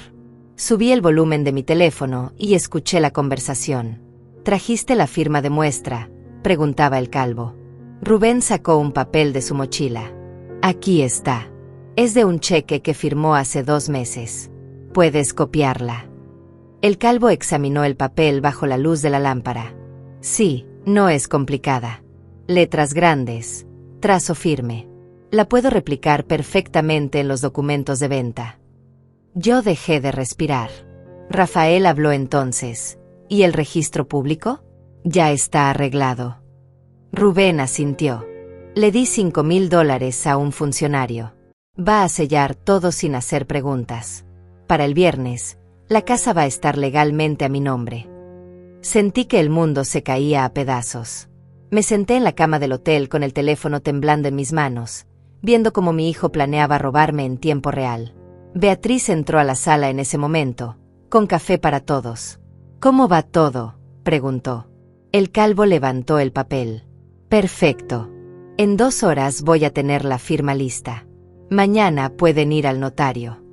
Subí el volumen de mi teléfono y escuché la conversación. ¿Trajiste la firma de muestra?, preguntaba el calvo. Rubén sacó un papel de su mochila. Aquí está. Es de un cheque que firmó hace 2 meses. Puedes copiarla. El calvo examinó el papel bajo la luz de la lámpara. Sí, no es complicada. Letras grandes, trazo firme. La puedo replicar perfectamente en los documentos de venta. Yo dejé de respirar. Rafael habló entonces. ¿Y el registro público? Ya está arreglado. Rubén asintió. Le di $5,000 a un funcionario. Va a sellar todo sin hacer preguntas. Para el viernes, la casa va a estar legalmente a mi nombre. Sentí que el mundo se caía a pedazos. Me senté en la cama del hotel con el teléfono temblando en mis manos. viendo cómo mi hijo planeaba robarme en tiempo real. Beatriz entró a la sala en ese momento, con café para todos. ¿Cómo va todo?, preguntó. El calvo levantó el papel. Perfecto. En 2 horas voy a tener la firma lista. Mañana pueden ir al notario.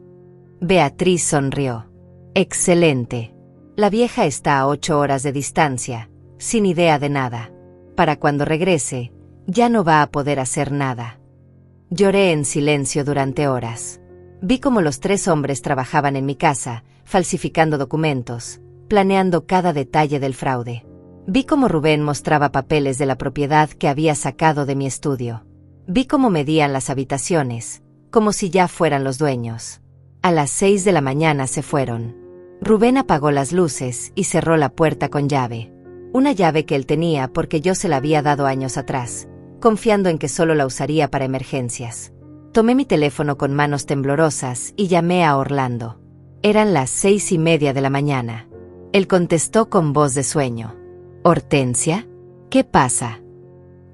Beatriz sonrió. Excelente. La vieja está a 8 horas de distancia, sin idea de nada. Para cuando regrese, ya no va a poder hacer nada. Lloré en silencio durante horas. Vi cómo los 3 hombres trabajaban en mi casa, falsificando documentos, planeando cada detalle del fraude. Vi cómo Rubén mostraba papeles de la propiedad que había sacado de mi estudio. Vi cómo medían las habitaciones, como si ya fueran los dueños. A las 6 de la mañana se fueron. Rubén apagó las luces y cerró la puerta con llave. Una llave que él tenía porque yo se la había dado años atrás, confiando en que solo la usaría para emergencias. Tomé mi teléfono con manos temblorosas y llamé a Orlando. Eran las 6:30 de la mañana. Él contestó con voz de sueño. «¿Hortensia? ¿Qué pasa?»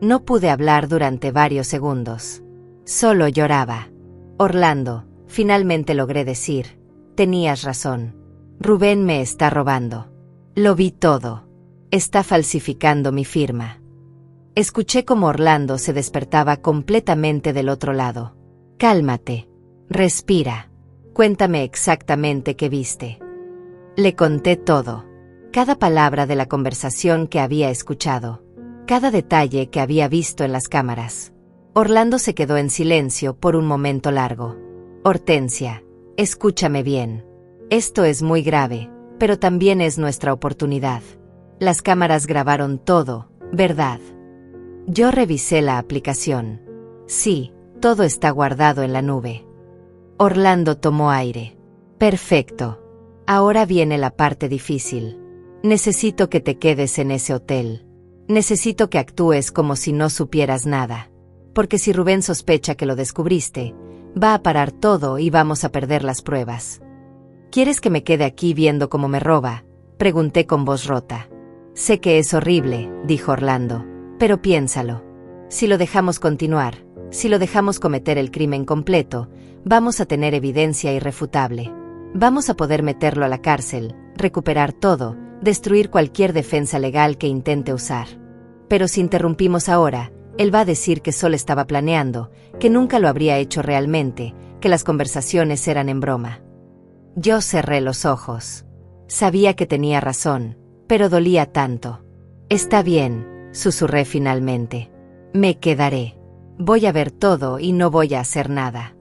No pude hablar durante varios segundos. Solo lloraba. «Orlando», finalmente logré decir, «tenías razón. Rubén me está robando. Lo vi todo. Está falsificando mi firma». Escuché cómo Orlando se despertaba completamente del otro lado. «Cálmate. Respira. Cuéntame exactamente qué viste». Le conté todo. Cada palabra de la conversación que había escuchado. Cada detalle que había visto en las cámaras. Orlando se quedó en silencio por un momento largo. «Hortensia, escúchame bien. Esto es muy grave, pero también es nuestra oportunidad. Las cámaras grabaron todo, ¿verdad?» Yo revisé la aplicación. Sí, todo está guardado en la nube. Orlando tomó aire. «Perfecto. Ahora viene la parte difícil. Necesito que te quedes en ese hotel. Necesito que actúes como si no supieras nada. Porque si Rubén sospecha que lo descubriste, va a parar todo y vamos a perder las pruebas». «¿Quieres que me quede aquí viendo cómo me roba?», pregunté con voz rota. «Sé que es horrible», dijo Orlando, «pero piénsalo. Si lo dejamos continuar, si lo dejamos cometer el crimen completo, vamos a tener evidencia irrefutable. Vamos a poder meterlo a la cárcel, recuperar todo, destruir cualquier defensa legal que intente usar. Pero si interrumpimos ahora, él va a decir que solo estaba planeando, que nunca lo habría hecho realmente, que las conversaciones eran en broma». Yo cerré los ojos. Sabía que tenía razón, pero dolía tanto. «Está bien», susurré finalmente. «Me quedaré. Voy a ver todo y no voy a hacer nada».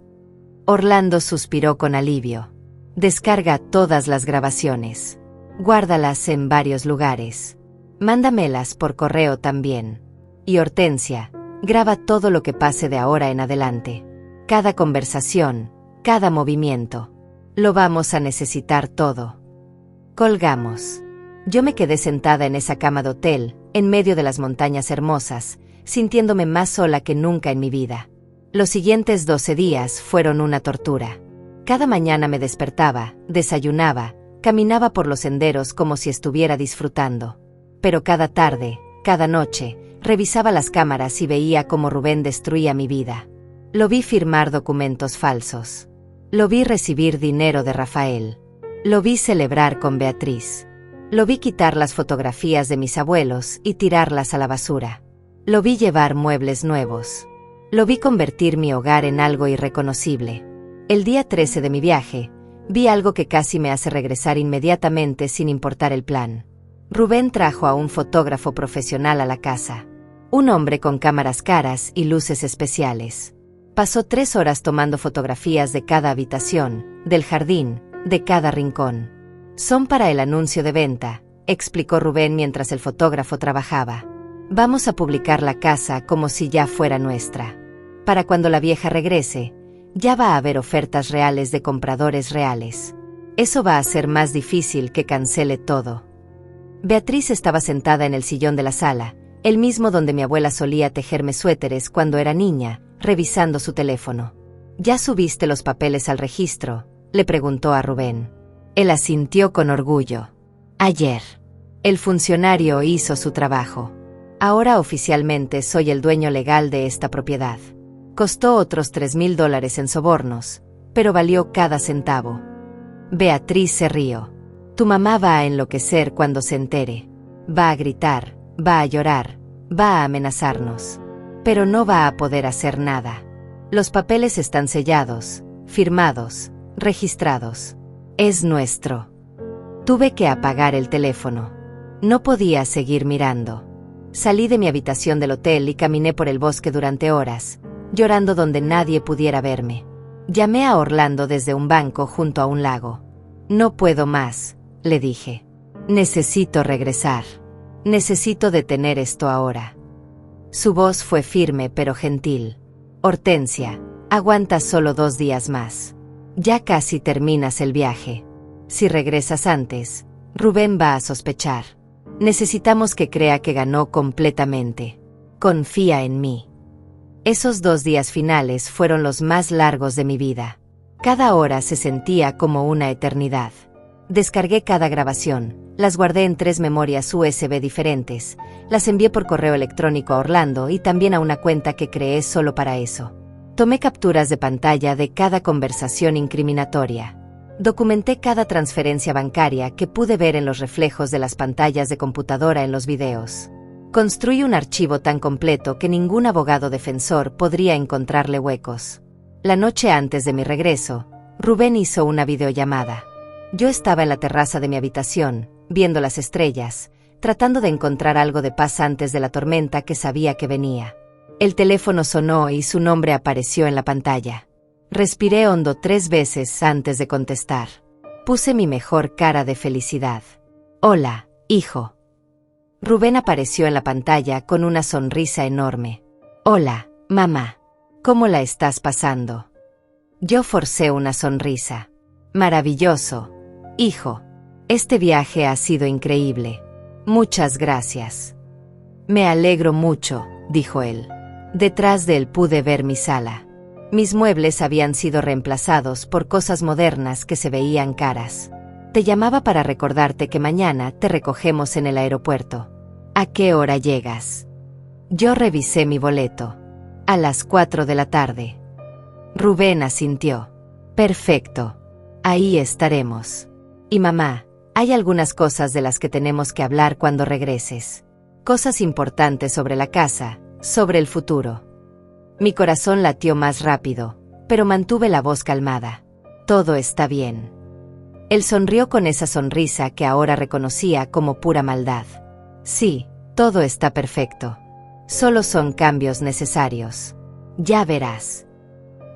Orlando suspiró con alivio. «Descarga todas las grabaciones. Guárdalas en varios lugares. Mándamelas por correo también. Y Hortensia, graba todo lo que pase de ahora en adelante. Cada conversación, cada movimiento. Lo vamos a necesitar todo». Colgamos. Yo me quedé sentada en esa cama de hotel, en medio de las montañas hermosas, sintiéndome más sola que nunca en mi vida. Los siguientes 12 días fueron una tortura. Cada mañana me despertaba, desayunaba, caminaba por los senderos como si estuviera disfrutando. Pero cada tarde, cada noche, revisaba las cámaras y veía cómo Rubén destruía mi vida. Lo vi firmar documentos falsos. Lo vi recibir dinero de Rafael. Lo vi celebrar con Beatriz. Lo vi quitar las fotografías de mis abuelos y tirarlas a la basura. Lo vi llevar muebles nuevos. Lo vi convertir mi hogar en algo irreconocible. El día 13 de mi viaje, vi algo que casi me hace regresar inmediatamente sin importar el plan. Rubén trajo a un fotógrafo profesional a la casa. Un hombre con cámaras caras y luces especiales. Pasó 3 horas tomando fotografías de cada habitación, del jardín, de cada rincón. «Son para el anuncio de venta», explicó Rubén mientras el fotógrafo trabajaba. «Vamos a publicar la casa como si ya fuera nuestra. Para cuando la vieja regrese, ya va a haber ofertas reales de compradores reales. Eso va a ser más difícil que cancele todo». Beatriz estaba sentada en el sillón de la sala, el mismo donde mi abuela solía tejerme suéteres cuando era niña, revisando su teléfono. «¿Ya subiste los papeles al registro?», le preguntó a Rubén. Él asintió con orgullo. «Ayer». El funcionario hizo su trabajo. «Ahora oficialmente soy el dueño legal de esta propiedad. Costó otros $3,000 en sobornos, pero valió cada centavo. Beatriz se rió. Tu mamá va a enloquecer cuando se entere. Va a gritar, va a llorar, va a amenazarnos. Pero no va a poder hacer nada. Los papeles están sellados, firmados, registrados. Es nuestro. Tuve que apagar el teléfono. No podía seguir mirando. Salí de mi habitación del hotel y caminé por el bosque durante horas, llorando donde nadie pudiera verme. Llamé a Orlando desde un banco junto a un lago. No puedo más, le dije. Necesito regresar. Necesito detener esto ahora. Su voz fue firme pero gentil. Hortensia, aguanta solo 2 días más. Ya casi terminas el viaje. Si regresas antes, Rubén va a sospechar. Necesitamos que crea que ganó completamente. Confía en mí. Esos 2 días finales fueron los más largos de mi vida. Cada hora se sentía como una eternidad. Descargué cada grabación, las guardé en 3 memorias USB diferentes, las envié por correo electrónico a Orlando y también a una cuenta que creé solo para eso. Tomé capturas de pantalla de cada conversación incriminatoria. Documenté cada transferencia bancaria que pude ver en los reflejos de las pantallas de computadora en los videos. Construí un archivo tan completo que ningún abogado defensor podría encontrarle huecos. La noche antes de mi regreso, Rubén hizo una videollamada. Yo estaba en la terraza de mi habitación, viendo las estrellas, tratando de encontrar algo de paz antes de la tormenta que sabía que venía. El teléfono sonó y su nombre apareció en la pantalla. Respiré hondo 3 veces antes de contestar. Puse mi mejor cara de felicidad. Hola, hijo. Rubén apareció en la pantalla con una sonrisa enorme. Hola, mamá. ¿Cómo la estás pasando? Yo forcé una sonrisa. Maravilloso, hijo. Este viaje ha sido increíble. Muchas gracias. Me alegro mucho, dijo él. Detrás de él pude ver mi sala. Mis muebles habían sido reemplazados por cosas modernas que se veían caras. Te llamaba para recordarte que mañana te recogemos en el aeropuerto. ¿A qué hora llegas? Yo revisé mi boleto. A las 4 de la tarde. Rubén asintió. Perfecto. Ahí estaremos. Y mamá, hay algunas cosas de las que tenemos que hablar cuando regreses. Cosas importantes sobre la casa, sobre el futuro. Mi corazón latió más rápido, pero mantuve la voz calmada. Todo está bien. Él sonrió con esa sonrisa que ahora reconocía como pura maldad. Sí, todo está perfecto. Solo son cambios necesarios. Ya verás.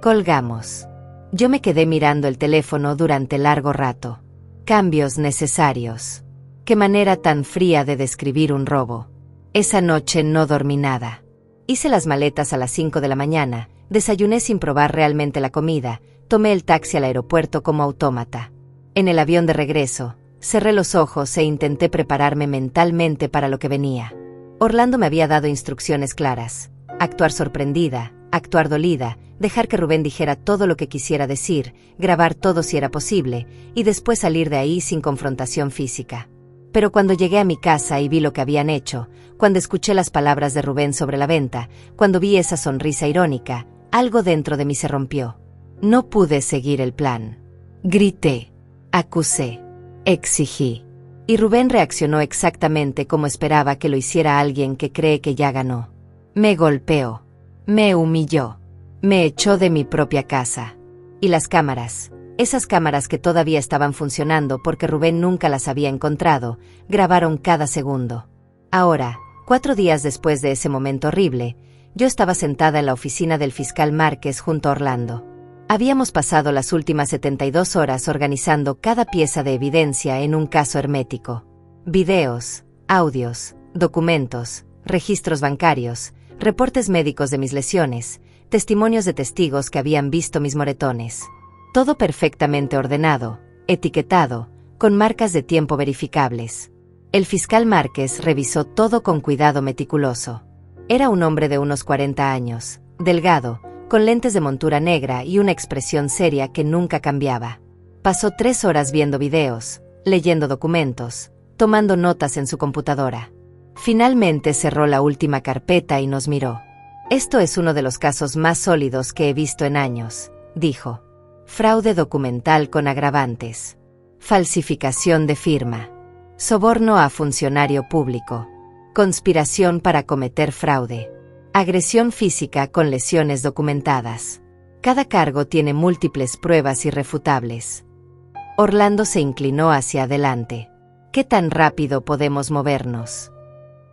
Colgamos. Yo me quedé mirando el teléfono durante largo rato. Cambios necesarios. Qué manera tan fría de describir un robo. Esa noche no dormí nada. Hice las maletas a las 5 de la mañana, desayuné sin probar realmente la comida, tomé el taxi al aeropuerto como autómata. En el avión de regreso, cerré los ojos e intenté prepararme mentalmente para lo que venía. Orlando me había dado instrucciones claras. Actuar sorprendida, actuar dolida, dejar que Rubén dijera todo lo que quisiera decir, grabar todo si era posible, y después salir de ahí sin confrontación física. Pero cuando llegué a mi casa y vi lo que habían hecho, cuando escuché las palabras de Rubén sobre la venta, cuando vi esa sonrisa irónica, algo dentro de mí se rompió. No pude seguir el plan. Grité, acusé, exigí. Y Rubén reaccionó exactamente como esperaba que lo hiciera alguien que cree que ya ganó. Me golpeó, me humilló, me echó de mi propia casa. Y las cámaras, esas cámaras que todavía estaban funcionando porque Rubén nunca las había encontrado, grabaron cada segundo. Ahora, 4 días después de ese momento horrible, yo estaba sentada en la oficina del fiscal Márquez junto a Orlando. Habíamos pasado las últimas 72 horas organizando cada pieza de evidencia en un caso hermético. Videos, audios, documentos, registros bancarios, reportes médicos de mis lesiones, testimonios de testigos que habían visto mis moretones. Todo perfectamente ordenado, etiquetado, con marcas de tiempo verificables. El fiscal Márquez revisó todo con cuidado meticuloso. Era un hombre de unos 40 años, delgado, con lentes de montura negra y una expresión seria que nunca cambiaba. Pasó 3 horas viendo videos, leyendo documentos, tomando notas en su computadora. Finalmente cerró la última carpeta y nos miró. Esto es uno de los casos más sólidos que he visto en años, dijo. Fraude documental con agravantes. Falsificación de firma. Soborno a funcionario público. Conspiración para cometer fraude. Agresión física con lesiones documentadas. Cada cargo tiene múltiples pruebas irrefutables. Orlando se inclinó hacia adelante. ¿Qué tan rápido podemos movernos?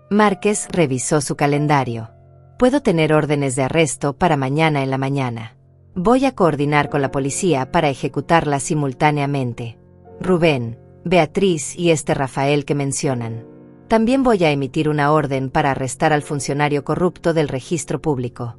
Márquez revisó su calendario. Puedo tener órdenes de arresto para mañana en la mañana. Voy a coordinar con la policía para ejecutarlas simultáneamente. Rubén, Beatriz y Rafael que mencionan. También voy a emitir una orden para arrestar al funcionario corrupto del registro público.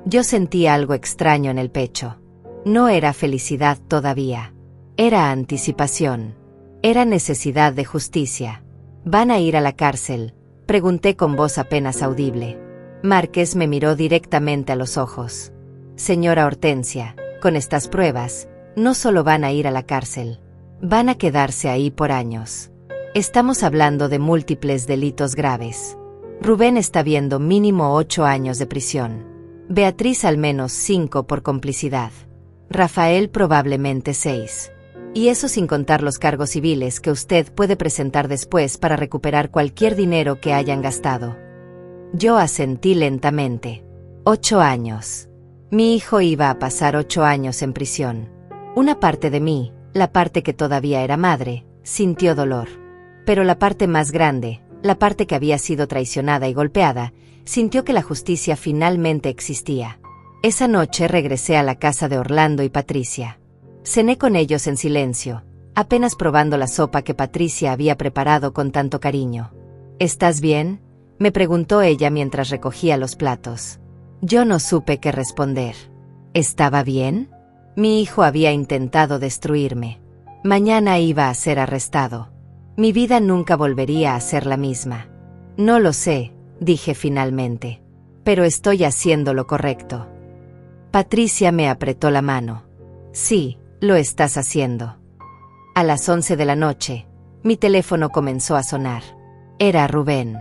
Yo sentía algo extraño en el pecho. No era felicidad todavía. Era anticipación. Era necesidad de justicia. ¿Van a ir a la cárcel?, pregunté con voz apenas audible. Márquez me miró directamente a los ojos. Señora Hortensia, con estas pruebas, no solo van a ir a la cárcel. Van a quedarse ahí por años. Estamos hablando de múltiples delitos graves. Rubén está viendo mínimo 8 años de prisión. Beatriz al menos 5 por complicidad. Rafael probablemente 6. Y eso sin contar los cargos civiles que usted puede presentar después para recuperar cualquier dinero que hayan gastado. Yo asentí lentamente. 8 años. Mi hijo iba a pasar 8 años en prisión. Una parte de mí, la parte que todavía era madre, sintió dolor. Pero la parte más grande, la parte que había sido traicionada y golpeada, sintió que la justicia finalmente existía. Esa noche regresé a la casa de Orlando y Patricia. Cené con ellos en silencio, apenas probando la sopa que Patricia había preparado con tanto cariño. ¿Estás bien?, me preguntó ella mientras recogía los platos. Yo no supe qué responder. ¿Estaba bien? Mi hijo había intentado destruirme. Mañana iba a ser arrestado. Mi vida nunca volvería a ser la misma. No lo sé, dije finalmente. Pero estoy haciendo lo correcto. Patricia me apretó la mano. Sí, lo estás haciendo. A las 11 de la noche, mi teléfono comenzó a sonar. Era Rubén.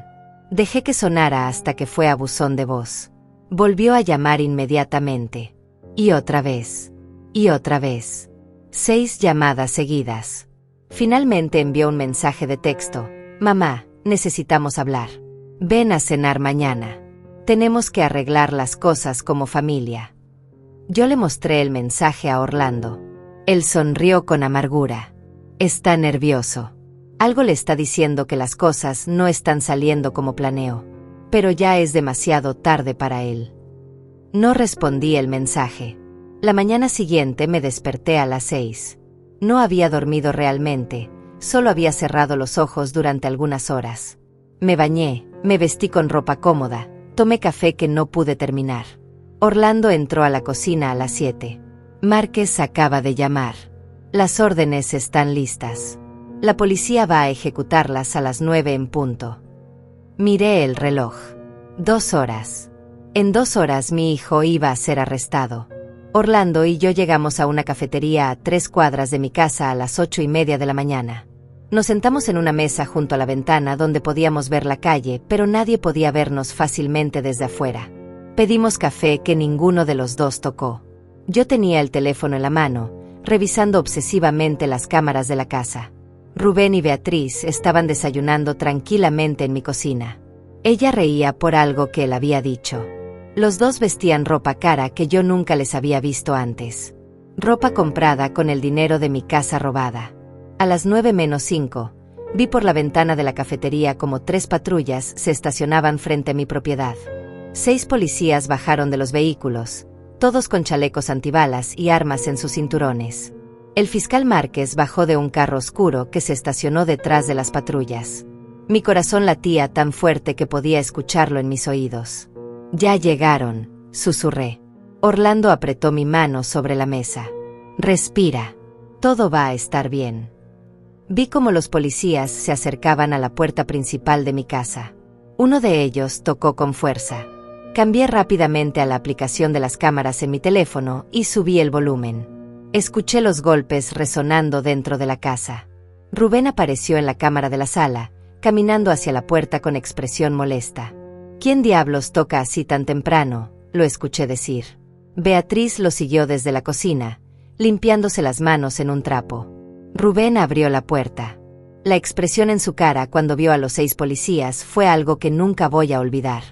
Dejé que sonara hasta que fue a buzón de voz. Volvió a llamar inmediatamente. Y otra vez. Y otra vez. 6 llamadas seguidas. Finalmente envió un mensaje de texto. Mamá, necesitamos hablar. Ven a cenar mañana. Tenemos que arreglar las cosas como familia. Yo le mostré el mensaje a Orlando. Él sonrió con amargura. Está nervioso. Algo le está diciendo que las cosas no están saliendo como planeó. Pero ya es demasiado tarde para él. No respondí el mensaje. La mañana siguiente me desperté a las 6. No había dormido realmente, solo había cerrado los ojos durante algunas horas. Me bañé, me vestí con ropa cómoda, tomé café que no pude terminar. Orlando entró a la cocina a las 7. Márquez acaba de llamar. Las órdenes están listas. La policía va a ejecutarlas a las 9 en punto. Miré el reloj. 2 horas. En 2 horas mi hijo iba a ser arrestado. Orlando y yo llegamos a una cafetería a 3 cuadras de mi casa a las 8:30 de la mañana. Nos sentamos en una mesa junto a la ventana donde podíamos ver la calle, pero nadie podía vernos fácilmente desde afuera. Pedimos café que ninguno de los dos tocó. Yo tenía el teléfono en la mano, revisando obsesivamente las cámaras de la casa. Rubén y Beatriz estaban desayunando tranquilamente en mi cocina. Ella reía por algo que él había dicho. Los dos vestían ropa cara que yo nunca les había visto antes. Ropa comprada con el dinero de mi casa robada. A las 9:05, vi por la ventana de la cafetería como 3 patrullas se estacionaban frente a mi propiedad. 6 policías bajaron de los vehículos, todos con chalecos antibalas y armas en sus cinturones. El fiscal Márquez bajó de un carro oscuro que se estacionó detrás de las patrullas. Mi corazón latía tan fuerte que podía escucharlo en mis oídos. Ya llegaron, susurré. Orlando apretó mi mano sobre la mesa. Respira. Todo va a estar bien. Vi cómo los policías se acercaban a la puerta principal de mi casa. Uno de ellos tocó con fuerza. Cambié rápidamente a la aplicación de las cámaras en mi teléfono y subí el volumen. Escuché los golpes resonando dentro de la casa. Rubén apareció en la cámara de la sala, caminando hacia la puerta con expresión molesta. ¿Quién diablos toca así tan temprano?, lo escuché decir. Beatriz lo siguió desde la cocina, limpiándose las manos en un trapo. Rubén abrió la puerta. La expresión en su cara cuando vio a los 6 policías fue algo que nunca voy a olvidar.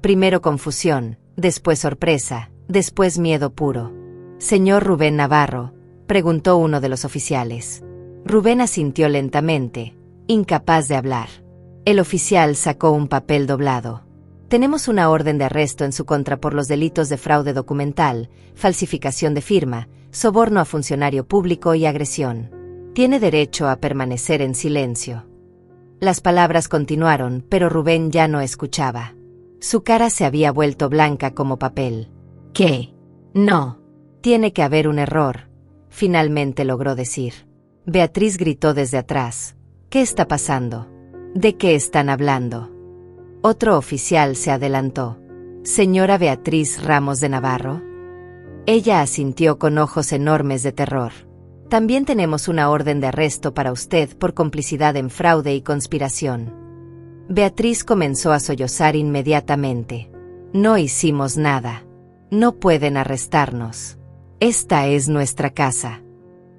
Primero confusión, después sorpresa, después miedo puro. «Señor Rubén Navarro», preguntó uno de los oficiales. Rubén asintió lentamente, incapaz de hablar. El oficial sacó un papel doblado. «Tenemos una orden de arresto en su contra por los delitos de fraude documental, falsificación de firma, soborno a funcionario público y agresión. Tiene derecho a permanecer en silencio». Las palabras continuaron, pero Rubén ya no escuchaba. Su cara se había vuelto blanca como papel. «¿Qué? No. Tiene que haber un error», finalmente logró decir. Beatriz gritó desde atrás. «¿Qué está pasando? ¿De qué están hablando?». Otro oficial se adelantó. «¿Señora Beatriz Ramos de Navarro?». Ella asintió con ojos enormes de terror. «También tenemos una orden de arresto para usted por complicidad en fraude y conspiración». Beatriz comenzó a sollozar inmediatamente. «No hicimos nada. No pueden arrestarnos. Esta es nuestra casa».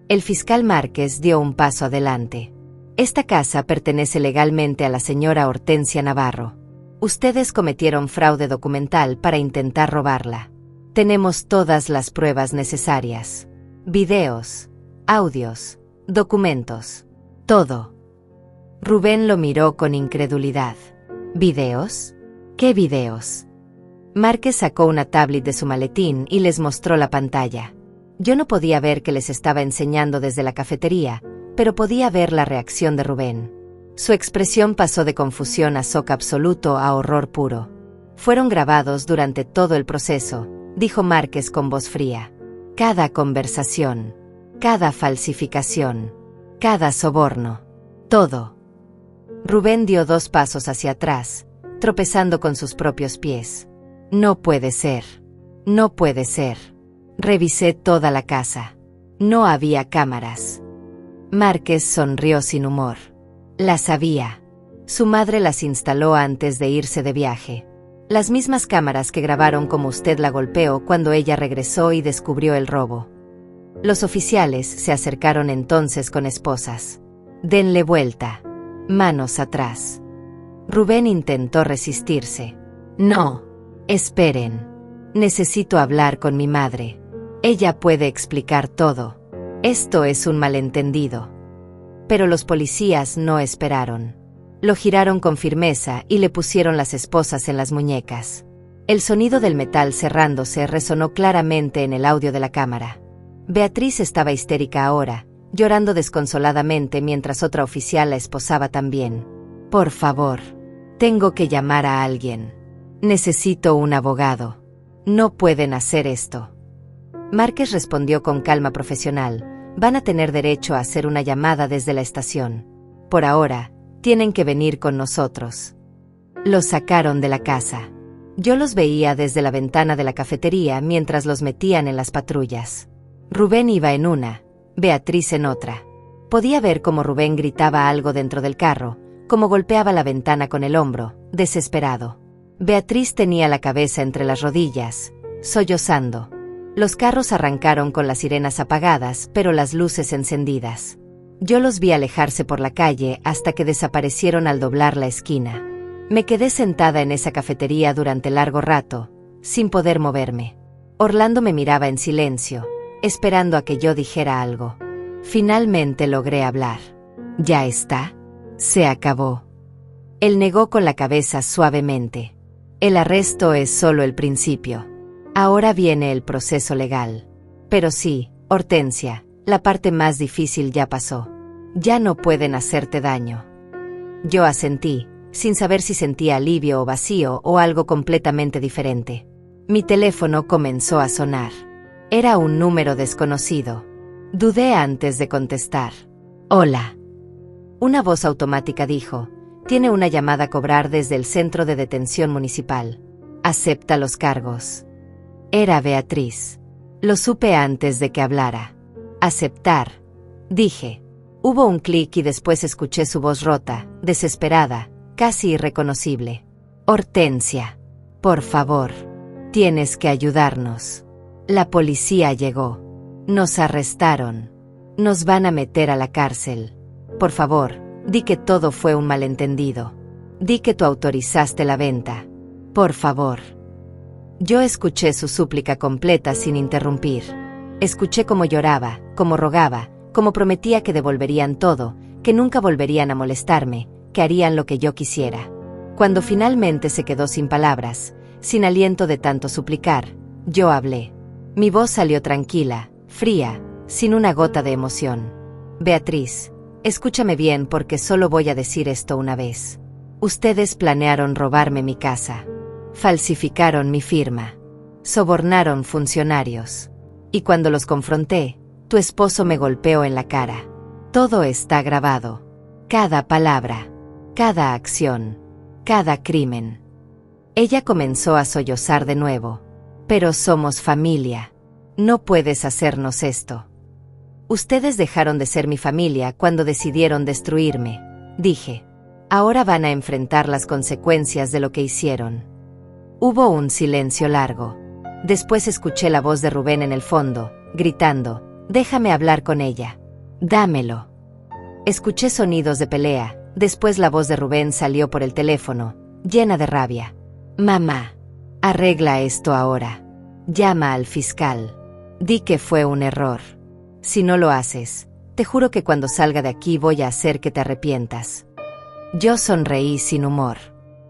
El fiscal Márquez dio un paso adelante. «Esta casa pertenece legalmente a la señora Hortensia Navarro. Ustedes cometieron fraude documental para intentar robarla. Tenemos todas las pruebas necesarias. Videos, audios, documentos, todo». Rubén lo miró con incredulidad. «¿Videos? ¿Qué videos?». Márquez sacó una tablet de su maletín y les mostró la pantalla. Yo no podía ver que les estaba enseñando desde la cafetería, pero podía ver la reacción de Rubén. Su expresión pasó de confusión a shock absoluto a horror puro. «Fueron grabados durante todo el proceso», dijo Márquez con voz fría. «Cada conversación, cada falsificación, cada soborno, todo». Rubén dio 2 pasos hacia atrás, tropezando con sus propios pies. «No puede ser. No puede ser. Revisé toda la casa. No había cámaras». Márquez sonrió sin humor. «Las había. Su madre las instaló antes de irse de viaje. Las mismas cámaras que grabaron cómo usted la golpeó cuando ella regresó y descubrió el robo». Los oficiales se acercaron entonces con esposas. «Denle vuelta. Manos atrás». Rubén intentó resistirse. «No. Esperen. Necesito hablar con mi madre. Ella puede explicar todo. Esto es un malentendido». Pero los policías no esperaron. Lo giraron con firmeza y le pusieron las esposas en las muñecas. El sonido del metal cerrándose resonó claramente en el audio de la cámara. Beatriz estaba histérica ahora, llorando desconsoladamente mientras otra oficial la esposaba también. «Por favor. Tengo que llamar a alguien. Necesito un abogado. No pueden hacer esto». Márquez respondió con calma profesional. «Van a tener derecho a hacer una llamada desde la estación. Por ahora, tienen que venir con nosotros». Los sacaron de la casa. Yo los veía desde la ventana de la cafetería mientras los metían en las patrullas. Rubén iba en una, Beatriz en otra. Podía ver cómo Rubén gritaba algo dentro del carro, cómo golpeaba la ventana con el hombro, desesperado. Beatriz tenía la cabeza entre las rodillas, sollozando. Los carros arrancaron con las sirenas apagadas, pero las luces encendidas. Yo los vi alejarse por la calle hasta que desaparecieron al doblar la esquina. Me quedé sentada en esa cafetería durante largo rato, sin poder moverme. Orlando me miraba en silencio, esperando a que yo dijera algo. Finalmente logré hablar. «¿Ya está? Se acabó». Él negó con la cabeza suavemente. «El arresto es solo el principio. Ahora viene el proceso legal. Pero sí, Hortensia, la parte más difícil ya pasó. Ya no pueden hacerte daño». Yo asentí, sin saber si sentía alivio o vacío o algo completamente diferente. Mi teléfono comenzó a sonar. Era un número desconocido. Dudé antes de contestar. «Hola». Una voz automática dijo: «Tiene una llamada a cobrar desde el centro de detención municipal. Acepta los cargos». Era Beatriz. Lo supe antes de que hablara. «Aceptar», dije. Hubo un clic y después escuché su voz rota, desesperada, casi irreconocible. «Hortensia». Por favor, tienes que ayudarnos. La policía llegó. Nos arrestaron. Nos van a meter a la cárcel. Por favor, di que todo fue un malentendido. Di que tú autorizaste la venta. Por favor. Yo escuché su súplica completa sin interrumpir. Escuché cómo lloraba, cómo rogaba, cómo prometía que devolverían todo, que nunca volverían a molestarme, que harían lo que yo quisiera. Cuando finalmente se quedó sin palabras, sin aliento de tanto suplicar, yo hablé. Mi voz salió tranquila, fría, sin una gota de emoción. Beatriz, escúchame bien porque solo voy a decir esto una vez. Ustedes planearon robarme mi casa. Falsificaron mi firma. Sobornaron funcionarios. Y cuando los confronté, tu esposo me golpeó en la cara. Todo está grabado. Cada palabra. Cada acción. Cada crimen. Ella comenzó a sollozar de nuevo. Pero somos familia. No puedes hacernos esto. Ustedes dejaron de ser mi familia cuando decidieron destruirme, dije. Ahora van a enfrentar las consecuencias de lo que hicieron. Hubo un silencio largo. Después escuché la voz de Rubén en el fondo, gritando, déjame hablar con ella. Dámelo. Escuché sonidos de pelea, después la voz de Rubén salió por el teléfono, llena de rabia. Mamá, arregla esto ahora. Llama al fiscal. Di que fue un error. Si no lo haces, te juro que cuando salga de aquí voy a hacer que te arrepientas. Yo sonreí sin humor.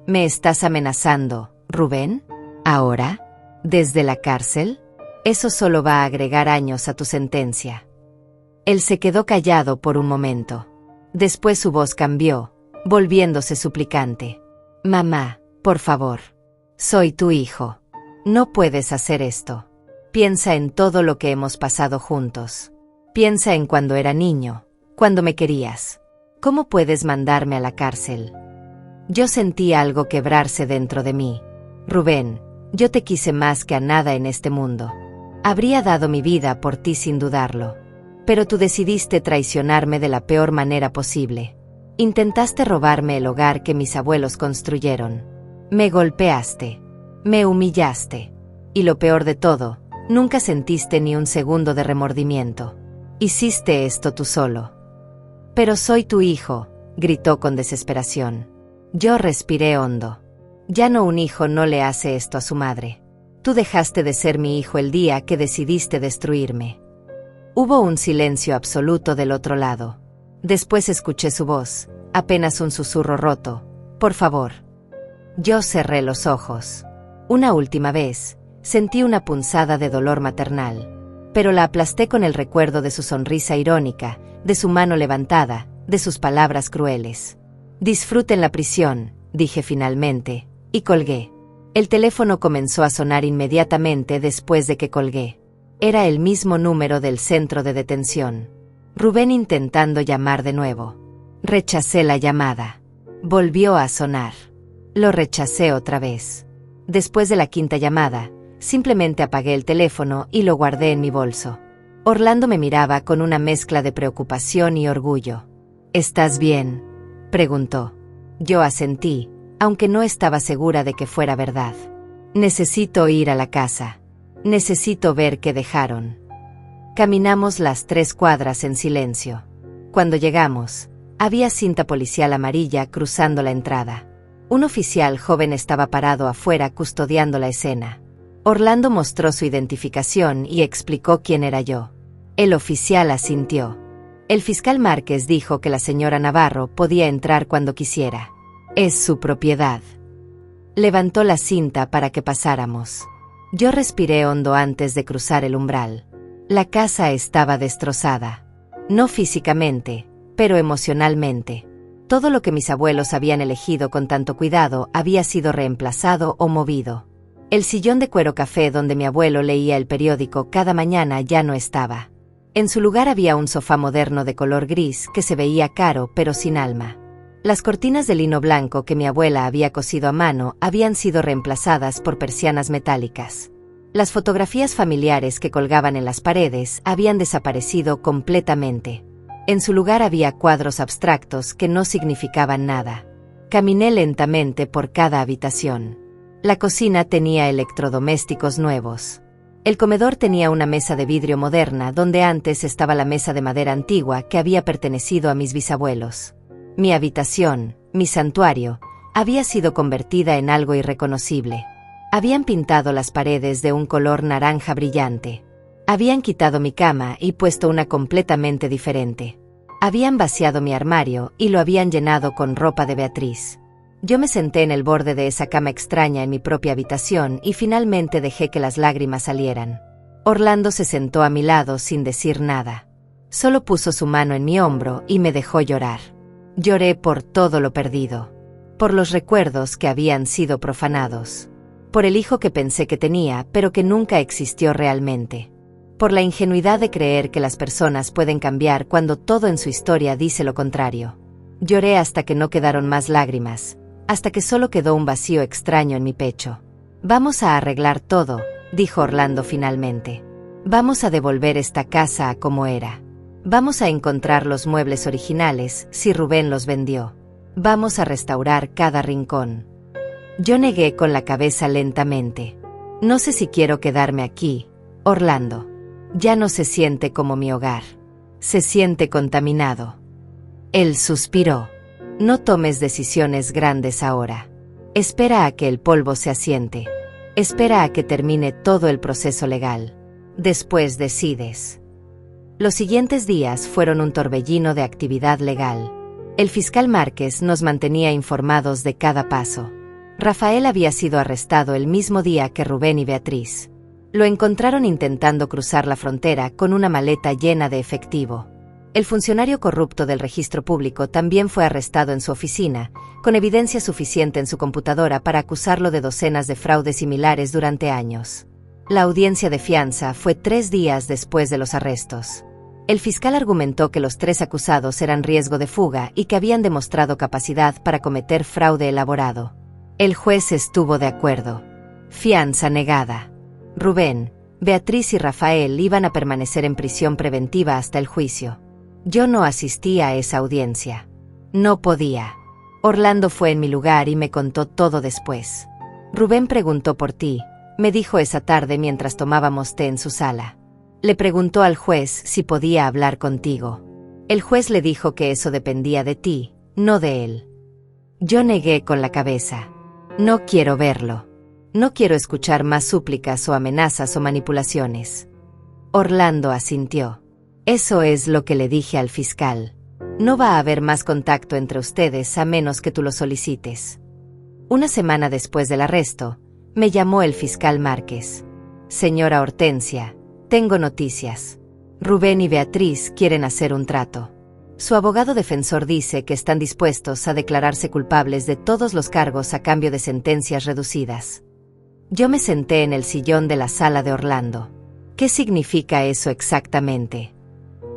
¿Me estás amenazando, Rubén? ¿Ahora? ¿Desde la cárcel? Eso solo va a agregar años a tu sentencia. Él se quedó callado por un momento. Después su voz cambió, volviéndose suplicante. Mamá, por favor. Soy tu hijo. No puedes hacer esto. Piensa en todo lo que hemos pasado juntos. Piensa en cuando era niño, cuando me querías. ¿Cómo puedes mandarme a la cárcel? Yo sentí algo quebrarse dentro de mí. Rubén, yo te quise más que a nada en este mundo. Habría dado mi vida por ti sin dudarlo. Pero tú decidiste traicionarme de la peor manera posible. Intentaste robarme el hogar que mis abuelos construyeron. Me golpeaste. Me humillaste. Y lo peor de todo, nunca sentiste ni un segundo de remordimiento. Hiciste esto tú solo. Pero soy tu hijo, gritó con desesperación. Yo respiré hondo. Ya no, un hijo no le hace esto a su madre. Tú dejaste de ser mi hijo el día que decidiste destruirme. Hubo un silencio absoluto del otro lado. Después escuché su voz, apenas un susurro roto. Por favor. Yo cerré los ojos. Una última vez, sentí una punzada de dolor maternal. Pero la aplasté con el recuerdo de su sonrisa irónica, de su mano levantada, de sus palabras crueles. Disfruten la prisión, dije finalmente, y colgué. El teléfono comenzó a sonar inmediatamente después de que colgué. Era el mismo número del centro de detención. Rubén intentando llamar de nuevo. Rechacé la llamada. Volvió a sonar. Lo rechacé otra vez. Después de la quinta llamada, simplemente apagué el teléfono y lo guardé en mi bolso. Orlando me miraba con una mezcla de preocupación y orgullo. ¿Estás bien?, preguntó. Yo asentí, aunque no estaba segura de que fuera verdad. Necesito ir a la casa. Necesito ver qué dejaron. Caminamos las 3 cuadras en silencio. Cuando llegamos, había cinta policial amarilla cruzando la entrada. Un oficial joven estaba parado afuera custodiando la escena. Orlando mostró su identificación y explicó quién era yo. El oficial asintió. El fiscal Márquez dijo que la señora Navarro podía entrar cuando quisiera. Es su propiedad. Levantó la cinta para que pasáramos. Yo respiré hondo antes de cruzar el umbral. La casa estaba destrozada. No físicamente, pero emocionalmente. Todo lo que mis abuelos habían elegido con tanto cuidado había sido reemplazado o movido. El sillón de cuero café donde mi abuelo leía el periódico cada mañana ya no estaba. En su lugar había un sofá moderno de color gris que se veía caro pero sin alma. Las cortinas de lino blanco que mi abuela había cosido a mano habían sido reemplazadas por persianas metálicas. Las fotografías familiares que colgaban en las paredes habían desaparecido completamente. En su lugar había cuadros abstractos que no significaban nada. Caminé lentamente por cada habitación. La cocina tenía electrodomésticos nuevos. El comedor tenía una mesa de vidrio moderna donde antes estaba la mesa de madera antigua que había pertenecido a mis bisabuelos. Mi habitación, mi santuario, había sido convertida en algo irreconocible. Habían pintado las paredes de un color naranja brillante. Habían quitado mi cama y puesto una completamente diferente. Habían vaciado mi armario y lo habían llenado con ropa de Beatriz. Yo me senté en el borde de esa cama extraña en mi propia habitación y finalmente dejé que las lágrimas salieran. Orlando se sentó a mi lado sin decir nada. Solo puso su mano en mi hombro y me dejó llorar. Lloré por todo lo perdido. Por los recuerdos que habían sido profanados. Por el hijo que pensé que tenía, pero que nunca existió realmente. Por la ingenuidad de creer que las personas pueden cambiar cuando todo en su historia dice lo contrario. Lloré hasta que no quedaron más lágrimas, hasta que solo quedó un vacío extraño en mi pecho. Vamos a arreglar todo, dijo Orlando finalmente. Vamos a devolver esta casa a como era. Vamos a encontrar los muebles originales, si Rubén los vendió. Vamos a restaurar cada rincón. Yo negué con la cabeza lentamente. No sé si quiero quedarme aquí, Orlando. Ya no se siente como mi hogar. Se siente contaminado. Él suspiró. No tomes decisiones grandes ahora. Espera a que el polvo se asiente. Espera a que termine todo el proceso legal. Después decides. Los siguientes días fueron un torbellino de actividad legal. El fiscal Márquez nos mantenía informados de cada paso. Rafael había sido arrestado el mismo día que Rubén y Beatriz. Lo encontraron intentando cruzar la frontera con una maleta llena de efectivo. El funcionario corrupto del registro público también fue arrestado en su oficina, con evidencia suficiente en su computadora para acusarlo de docenas de fraudes similares durante años. La audiencia de fianza fue 3 días después de los arrestos. El fiscal argumentó que los 3 acusados eran riesgo de fuga y que habían demostrado capacidad para cometer fraude elaborado. El juez estuvo de acuerdo. Fianza negada. Rubén, Beatriz y Rafael iban a permanecer en prisión preventiva hasta el juicio. Yo no asistí a esa audiencia. No podía. Orlando fue en mi lugar y me contó todo después. Rubén preguntó por ti, me dijo esa tarde mientras tomábamos té en su sala. Le preguntó al juez si podía hablar contigo. El juez le dijo que eso dependía de ti, no de él. Yo negué con la cabeza. No quiero verlo. No quiero escuchar más súplicas o amenazas o manipulaciones. Orlando asintió. Eso es lo que le dije al fiscal. No va a haber más contacto entre ustedes a menos que tú lo solicites. Una semana después del arresto, me llamó el fiscal Márquez. Señora Hortensia, tengo noticias. Rubén y Beatriz quieren hacer un trato. Su abogado defensor dice que están dispuestos a declararse culpables de todos los cargos a cambio de sentencias reducidas. Yo me senté en el sillón de la sala de Orlando. ¿Qué significa eso exactamente?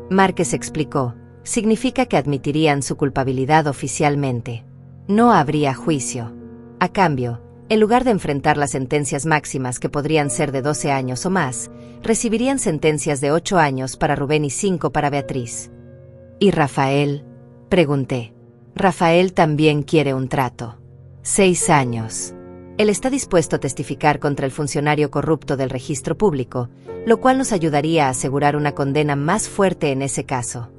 Márquez explicó. Significa que admitirían su culpabilidad oficialmente. No habría juicio. A cambio, en lugar de enfrentar las sentencias máximas que podrían ser de 12 años o más, recibirían sentencias de 8 años para Rubén y 5 para Beatriz. ¿Y Rafael? Pregunté. Rafael también quiere un trato. 6 años. Él está dispuesto a testificar contra el funcionario corrupto del registro público, lo cual nos ayudaría a asegurar una condena más fuerte en ese caso.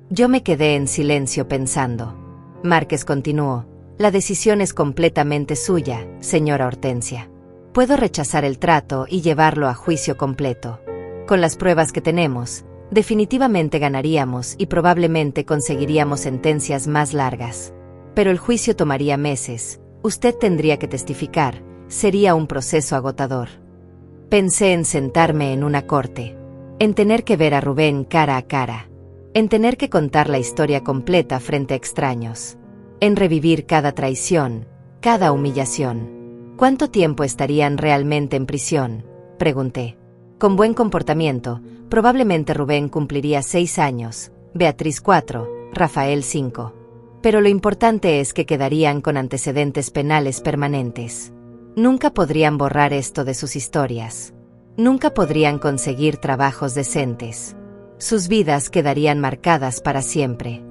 Yo me quedé en silencio pensando. Márquez continuó. La decisión es completamente suya, señora Hortensia. Puedo rechazar el trato y llevarlo a juicio completo. Con las pruebas que tenemos, definitivamente ganaríamos y probablemente conseguiríamos sentencias más largas. Pero el juicio tomaría meses. Usted tendría que testificar, sería un proceso agotador. Pensé en sentarme en una corte, en tener que ver a Rubén cara a cara, en tener que contar la historia completa frente a extraños, en revivir cada traición, cada humillación. ¿Cuánto tiempo estarían realmente en prisión?, pregunté. Con buen comportamiento, probablemente Rubén cumpliría 6 años, Beatriz 4, Rafael 5. Pero lo importante es que quedarían con antecedentes penales permanentes. Nunca podrían borrar esto de sus historias. Nunca podrían conseguir trabajos decentes. Sus vidas quedarían marcadas para siempre.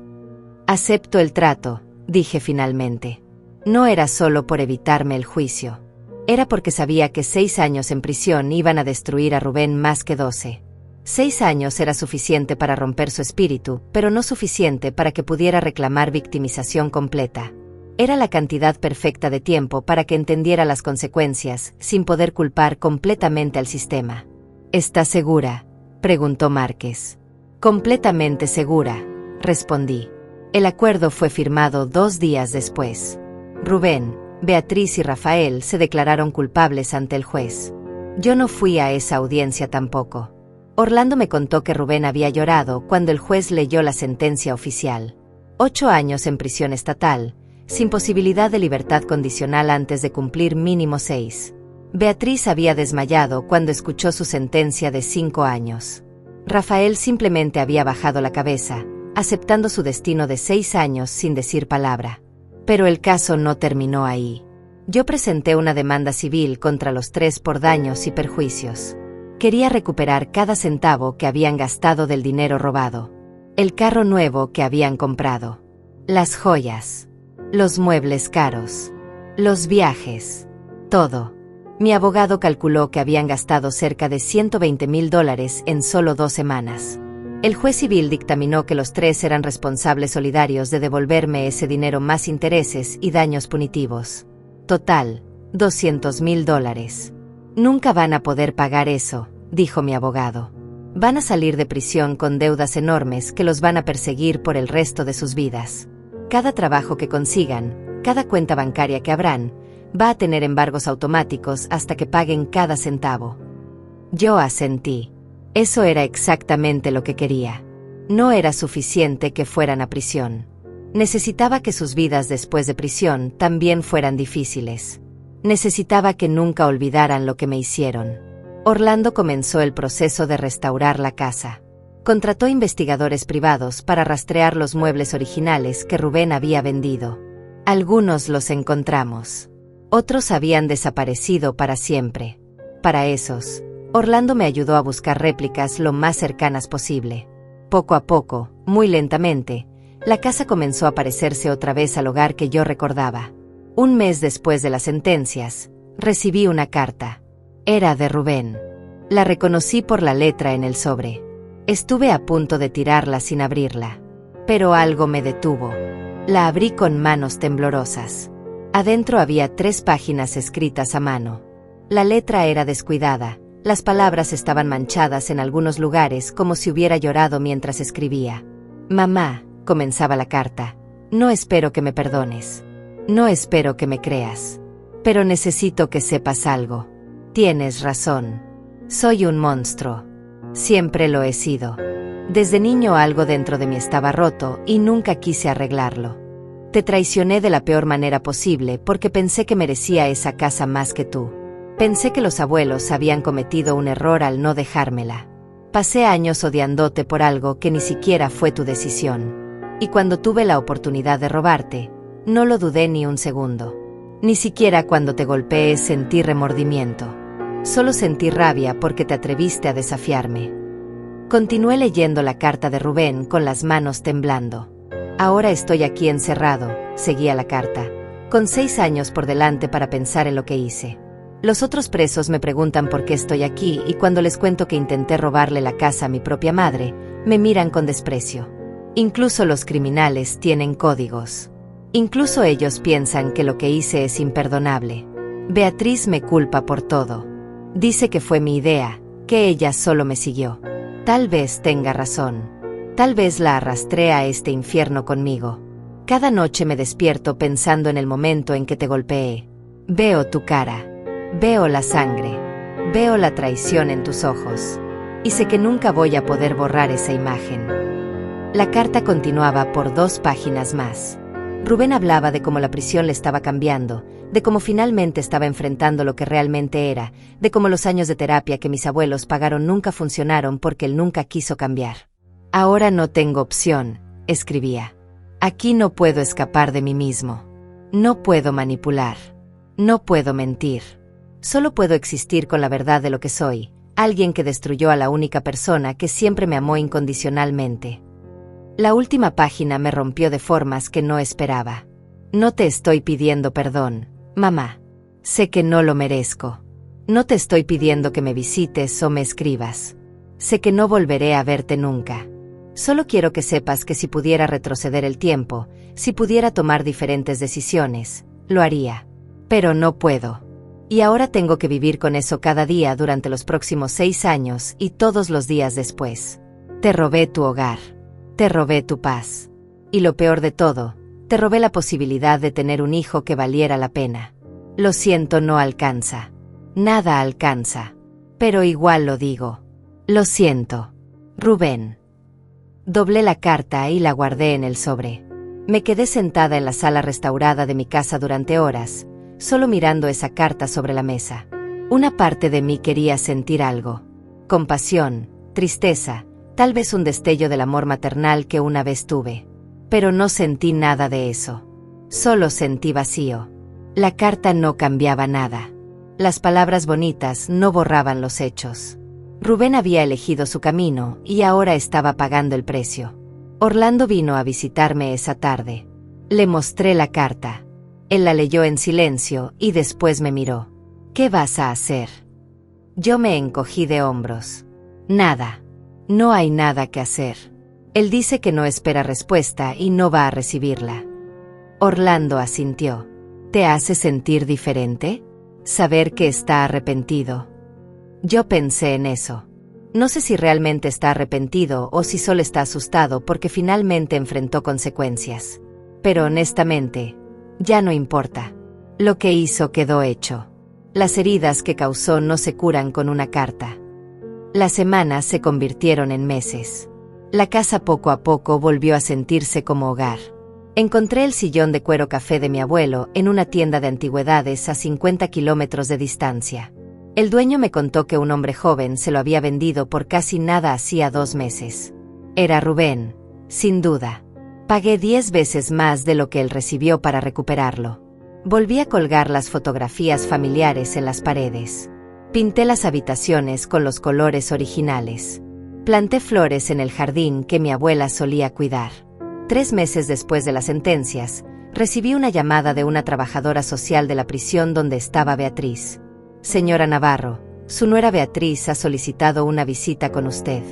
Acepto el trato, dije finalmente. No era solo por evitarme el juicio. Era porque sabía que 6 años en prisión iban a destruir a Rubén más que 12. 6 años era suficiente para romper su espíritu, pero no suficiente para que pudiera reclamar victimización completa. Era la cantidad perfecta de tiempo para que entendiera las consecuencias, sin poder culpar completamente al sistema. ¿Estás segura?, preguntó Márquez. Completamente segura, respondí. El acuerdo fue firmado 2 días después. Rubén, Beatriz y Rafael se declararon culpables ante el juez. Yo no fui a esa audiencia tampoco. Orlando me contó que Rubén había llorado cuando el juez leyó la sentencia oficial. 8 años en prisión estatal, sin posibilidad de libertad condicional antes de cumplir mínimo 6. Beatriz había desmayado cuando escuchó su sentencia de 5 años. Rafael simplemente había bajado la cabeza, aceptando su destino de 6 años sin decir palabra. Pero el caso no terminó ahí. Yo presenté una demanda civil contra los 3 por daños y perjuicios. Quería recuperar cada centavo que habían gastado del dinero robado. El carro nuevo que habían comprado. Las joyas. Los muebles caros. Los viajes. Todo. Mi abogado calculó que habían gastado cerca de $120,000 en solo 2 semanas. El juez civil dictaminó que los 3 eran responsables solidarios de devolverme ese dinero más intereses y daños punitivos. Total, $200,000. Nunca van a poder pagar eso, dijo mi abogado. Van a salir de prisión con deudas enormes que los van a perseguir por el resto de sus vidas. Cada trabajo que consigan, cada cuenta bancaria que abran, va a tener embargos automáticos hasta que paguen cada centavo. Yo asentí. Eso era exactamente lo que quería. No era suficiente que fueran a prisión. Necesitaba que sus vidas después de prisión también fueran difíciles. Necesitaba que nunca olvidaran lo que me hicieron. Orlando comenzó el proceso de restaurar la casa. Contrató investigadores privados para rastrear los muebles originales que Rubén había vendido. Algunos los encontramos. Otros habían desaparecido para siempre. Para esos, Orlando me ayudó a buscar réplicas lo más cercanas posible. Poco a poco, muy lentamente, la casa comenzó a parecerse otra vez al hogar que yo recordaba. Un mes después de las sentencias, recibí una carta. Era de Rubén. La reconocí por la letra en el sobre. Estuve a punto de tirarla sin abrirla. Pero algo me detuvo. La abrí con manos temblorosas. Adentro había 3 páginas escritas a mano. La letra era descuidada. Las palabras estaban manchadas en algunos lugares como si hubiera llorado mientras escribía. Mamá, comenzaba la carta, no espero que me perdones. No espero que me creas. Pero necesito que sepas algo. Tienes razón. Soy un monstruo. Siempre lo he sido. Desde niño algo dentro de mí estaba roto y nunca quise arreglarlo. Te traicioné de la peor manera posible porque pensé que merecía esa casa más que tú. Pensé que los abuelos habían cometido un error al no dejármela. Pasé años odiándote por algo que ni siquiera fue tu decisión. Y cuando tuve la oportunidad de robarte, no lo dudé ni un segundo. Ni siquiera cuando te golpeé sentí remordimiento. Solo sentí rabia porque te atreviste a desafiarme. Continué leyendo la carta de Rubén con las manos temblando. Ahora estoy aquí encerrado, seguía la carta, con 6 años por delante para pensar en lo que hice. Los otros presos me preguntan por qué estoy aquí y cuando les cuento que intenté robarle la casa a mi propia madre, me miran con desprecio. Incluso los criminales tienen códigos. Incluso ellos piensan que lo que hice es imperdonable. Beatriz me culpa por todo. Dice que fue mi idea, que ella solo me siguió. Tal vez tenga razón. Tal vez la arrastré a este infierno conmigo. Cada noche me despierto pensando en el momento en que te golpeé. Veo tu cara. Veo la sangre. Veo la traición en tus ojos. Y sé que nunca voy a poder borrar esa imagen. La carta continuaba por 2 páginas más. Rubén hablaba de cómo la prisión le estaba cambiando, de cómo finalmente estaba enfrentando lo que realmente era, de cómo los años de terapia que mis abuelos pagaron nunca funcionaron porque él nunca quiso cambiar. Ahora no tengo opción, escribía. Aquí no puedo escapar de mí mismo. No puedo manipular. No puedo mentir. Solo puedo existir con la verdad de lo que soy, alguien que destruyó a la única persona que siempre me amó incondicionalmente. La última página me rompió de formas que no esperaba. No te estoy pidiendo perdón, mamá. Sé que no lo merezco. No te estoy pidiendo que me visites o me escribas. Sé que no volveré a verte nunca. Solo quiero que sepas que si pudiera retroceder el tiempo, si pudiera tomar diferentes decisiones, lo haría. Pero no puedo. Y ahora tengo que vivir con eso cada día durante los próximos 6 años y todos los días después. Te robé tu hogar. Te robé tu paz. Y lo peor de todo, te robé la posibilidad de tener un hijo que valiera la pena. Lo siento, no alcanza. Nada alcanza. Pero igual lo digo. Lo siento. Rubén. Doblé la carta y la guardé en el sobre. Me quedé sentada en la sala restaurada de mi casa durante horas, solo mirando esa carta sobre la mesa. Una parte de mí quería sentir algo. Compasión, tristeza, tal vez un destello del amor maternal que una vez tuve. Pero no sentí nada de eso. Solo sentí vacío. La carta no cambiaba nada. Las palabras bonitas no borraban los hechos. Rubén había elegido su camino y ahora estaba pagando el precio. Orlando vino a visitarme esa tarde. Le mostré la carta. Él la leyó en silencio y después me miró. ¿Qué vas a hacer? Yo me encogí de hombros. Nada. No hay nada que hacer. Él dice que no espera respuesta y no va a recibirla. Orlando asintió. ¿Te hace sentir diferente? Saber que está arrepentido. Yo pensé en eso. No sé si realmente está arrepentido o si solo está asustado porque finalmente enfrentó consecuencias. Pero honestamente, ya no importa. Lo que hizo quedó hecho. Las heridas que causó no se curan con una carta. Las semanas se convirtieron en meses. La casa poco a poco volvió a sentirse como hogar. Encontré el sillón de cuero café de mi abuelo en una tienda de antigüedades a 50 kilómetros de distancia. El dueño me contó que un hombre joven se lo había vendido por casi nada hacía 2 meses. Era Rubén, sin duda. Pagué 10 veces más de lo que él recibió para recuperarlo. Volví a colgar las fotografías familiares en las paredes. Pinté las habitaciones con los colores originales. Planté flores en el jardín que mi abuela solía cuidar. 3 meses después de las sentencias, recibí una llamada de una trabajadora social de la prisión donde estaba Beatriz. Señora Navarro, su nuera Beatriz ha solicitado una visita con usted.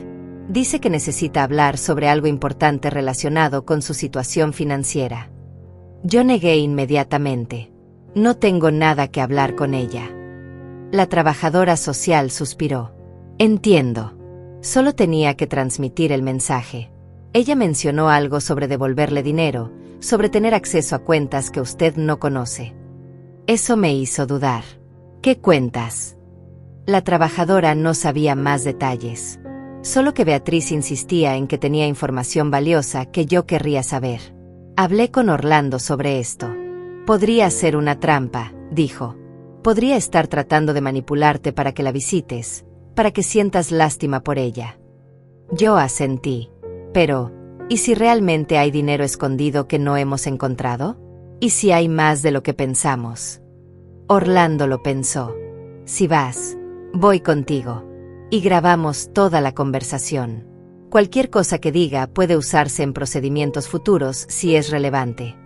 Dice que necesita hablar sobre algo importante relacionado con su situación financiera. Yo negué inmediatamente. No tengo nada que hablar con ella. La trabajadora social suspiró. Entiendo. Solo tenía que transmitir el mensaje. Ella mencionó algo sobre devolverle dinero, sobre tener acceso a cuentas que usted no conoce. Eso me hizo dudar. ¿Qué cuentas? La trabajadora no sabía más detalles. Solo que Beatriz insistía en que tenía información valiosa que yo querría saber. Hablé con Orlando sobre esto. Podría ser una trampa, dijo. Podría estar tratando de manipularte para que la visites, para que sientas lástima por ella. Yo asentí. Pero, ¿y si realmente hay dinero escondido que no hemos encontrado? ¿Y si hay más de lo que pensamos? Orlando lo pensó. Si vas, voy contigo. Y grabamos toda la conversación. Cualquier cosa que diga puede usarse en procedimientos futuros si es relevante.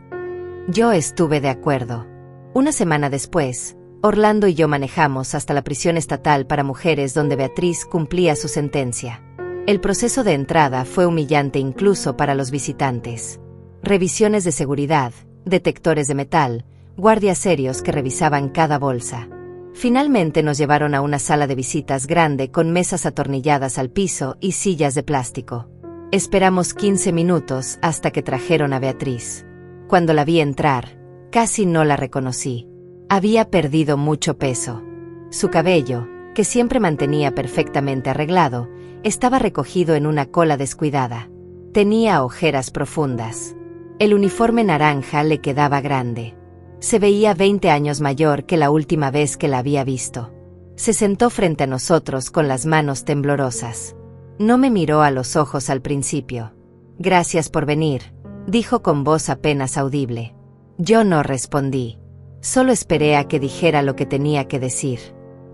Yo estuve de acuerdo. Una semana después, Orlando y yo manejamos hasta la prisión estatal para mujeres donde Beatriz cumplía su sentencia. El proceso de entrada fue humillante incluso para los visitantes. Revisiones de seguridad, detectores de metal, guardias serios que revisaban cada bolsa. Finalmente nos llevaron a una sala de visitas grande con mesas atornilladas al piso y sillas de plástico. Esperamos 15 minutos hasta que trajeron a Beatriz. Cuando la vi entrar, casi no la reconocí. Había perdido mucho peso. Su cabello, que siempre mantenía perfectamente arreglado, estaba recogido en una cola descuidada. Tenía ojeras profundas. El uniforme naranja le quedaba grande. Se veía 20 años mayor que la última vez que la había visto. Se sentó frente a nosotros con las manos temblorosas. No me miró a los ojos al principio. Gracias por venir, dijo con voz apenas audible. Yo no respondí. Solo esperé a que dijera lo que tenía que decir.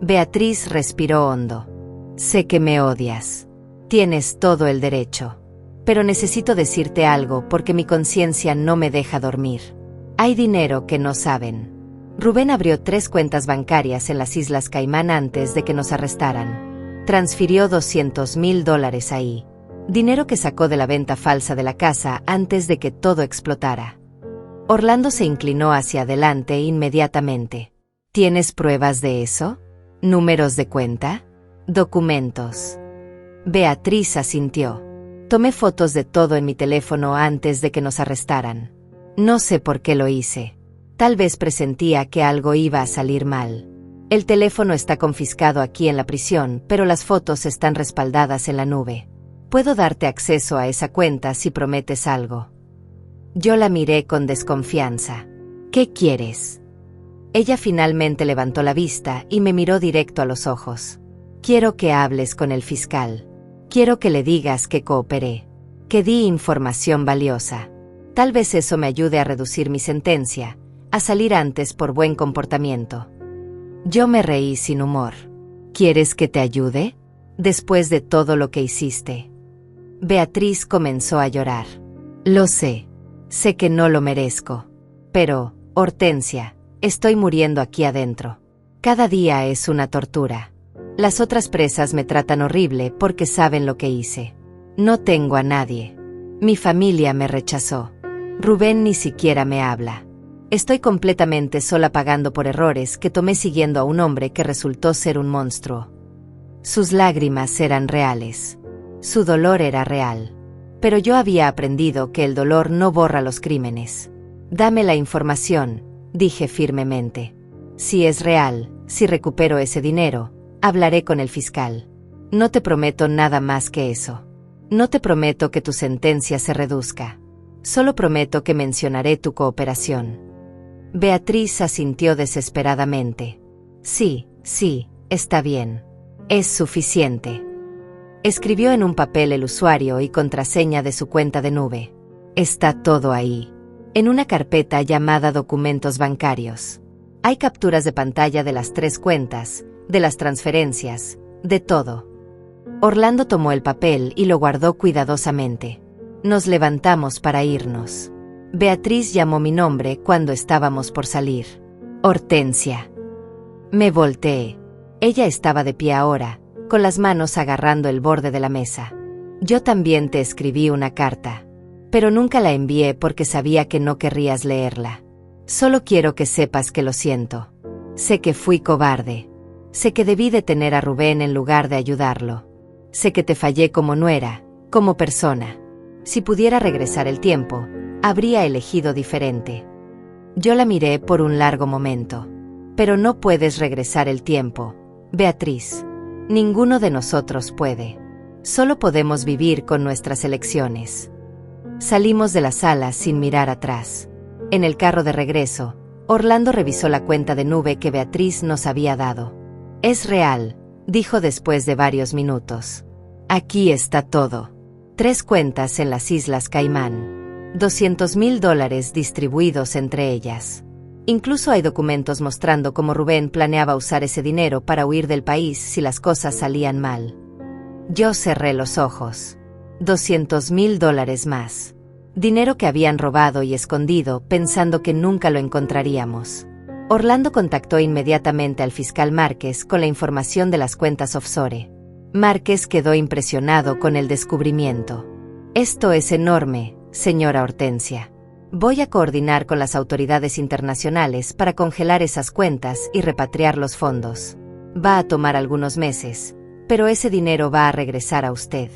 Beatriz respiró hondo. Sé que me odias. Tienes todo el derecho. Pero necesito decirte algo porque mi conciencia no me deja dormir. Hay dinero que no saben. Rubén abrió 3 cuentas bancarias en las Islas Caimán antes de que nos arrestaran. Transfirió $200,000 ahí. Dinero que sacó de la venta falsa de la casa antes de que todo explotara. Orlando se inclinó hacia adelante inmediatamente. ¿Tienes pruebas de eso? ¿Números de cuenta? ¿Documentos? Beatriz asintió. Tomé fotos de todo en mi teléfono antes de que nos arrestaran. No sé por qué lo hice. Tal vez presentía que algo iba a salir mal. El teléfono está confiscado aquí en la prisión, pero las fotos están respaldadas en la nube. Puedo darte acceso a esa cuenta si prometes algo. Yo la miré con desconfianza. ¿Qué quieres? Ella finalmente levantó la vista y me miró directo a los ojos. Quiero que hables con el fiscal. Quiero que le digas que cooperé, que di información valiosa. Tal vez eso me ayude a reducir mi sentencia, a salir antes por buen comportamiento. Yo me reí sin humor. ¿Quieres que te ayude? Después de todo lo que hiciste. Beatriz comenzó a llorar. Lo sé. Sé que no lo merezco. Pero, Hortensia, estoy muriendo aquí adentro. Cada día es una tortura. Las otras presas me tratan horrible porque saben lo que hice. No tengo a nadie. Mi familia me rechazó. Rubén ni siquiera me habla. Estoy completamente sola pagando por errores que tomé siguiendo a un hombre que resultó ser un monstruo. Sus lágrimas eran reales. Su dolor era real. Pero yo había aprendido que el dolor no borra los crímenes. Dame la información, dije firmemente. Si es real, si recupero ese dinero, hablaré con el fiscal. No te prometo nada más que eso. No te prometo que tu sentencia se reduzca. Solo prometo que mencionaré tu cooperación. Beatriz asintió desesperadamente. Sí, está bien. Es suficiente. Escribió en un papel el usuario y contraseña de su cuenta de nube. Está todo ahí. En una carpeta llamada Documentos Bancarios. Hay capturas de pantalla de las 3 cuentas, de las transferencias, de todo. Orlando tomó el papel y lo guardó cuidadosamente. Nos levantamos para irnos. Beatriz llamó mi nombre cuando estábamos por salir. Hortensia. Me volteé. Ella estaba de pie ahora, con las manos agarrando el borde de la mesa. Yo también te escribí una carta, pero nunca la envié porque sabía que no querrías leerla. Solo quiero que sepas que lo siento. Sé que fui cobarde. Sé que debí detener a Rubén en lugar de ayudarlo. Sé que te fallé como nuera, como persona. Si pudiera regresar el tiempo, habría elegido diferente. Yo la miré por un largo momento. Pero no puedes regresar el tiempo, Beatriz. Ninguno de nosotros puede. Solo podemos vivir con nuestras elecciones. Salimos de la sala sin mirar atrás. En el carro de regreso, Orlando revisó la cuenta de nube que Beatriz nos había dado. Es real, dijo después de varios minutos. Aquí está todo. 3 cuentas en las Islas Caimán. $200,000 distribuidos entre ellas. Incluso hay documentos mostrando cómo Rubén planeaba usar ese dinero para huir del país si las cosas salían mal. Yo cerré los ojos. $200,000 más. Dinero que habían robado y escondido pensando que nunca lo encontraríamos. Orlando contactó inmediatamente al fiscal Márquez con la información de las cuentas offshore. Márquez quedó impresionado con el descubrimiento. Esto es enorme, señora Hortensia. Voy a coordinar con las autoridades internacionales para congelar esas cuentas y repatriar los fondos. Va a tomar algunos meses, pero ese dinero va a regresar a usted.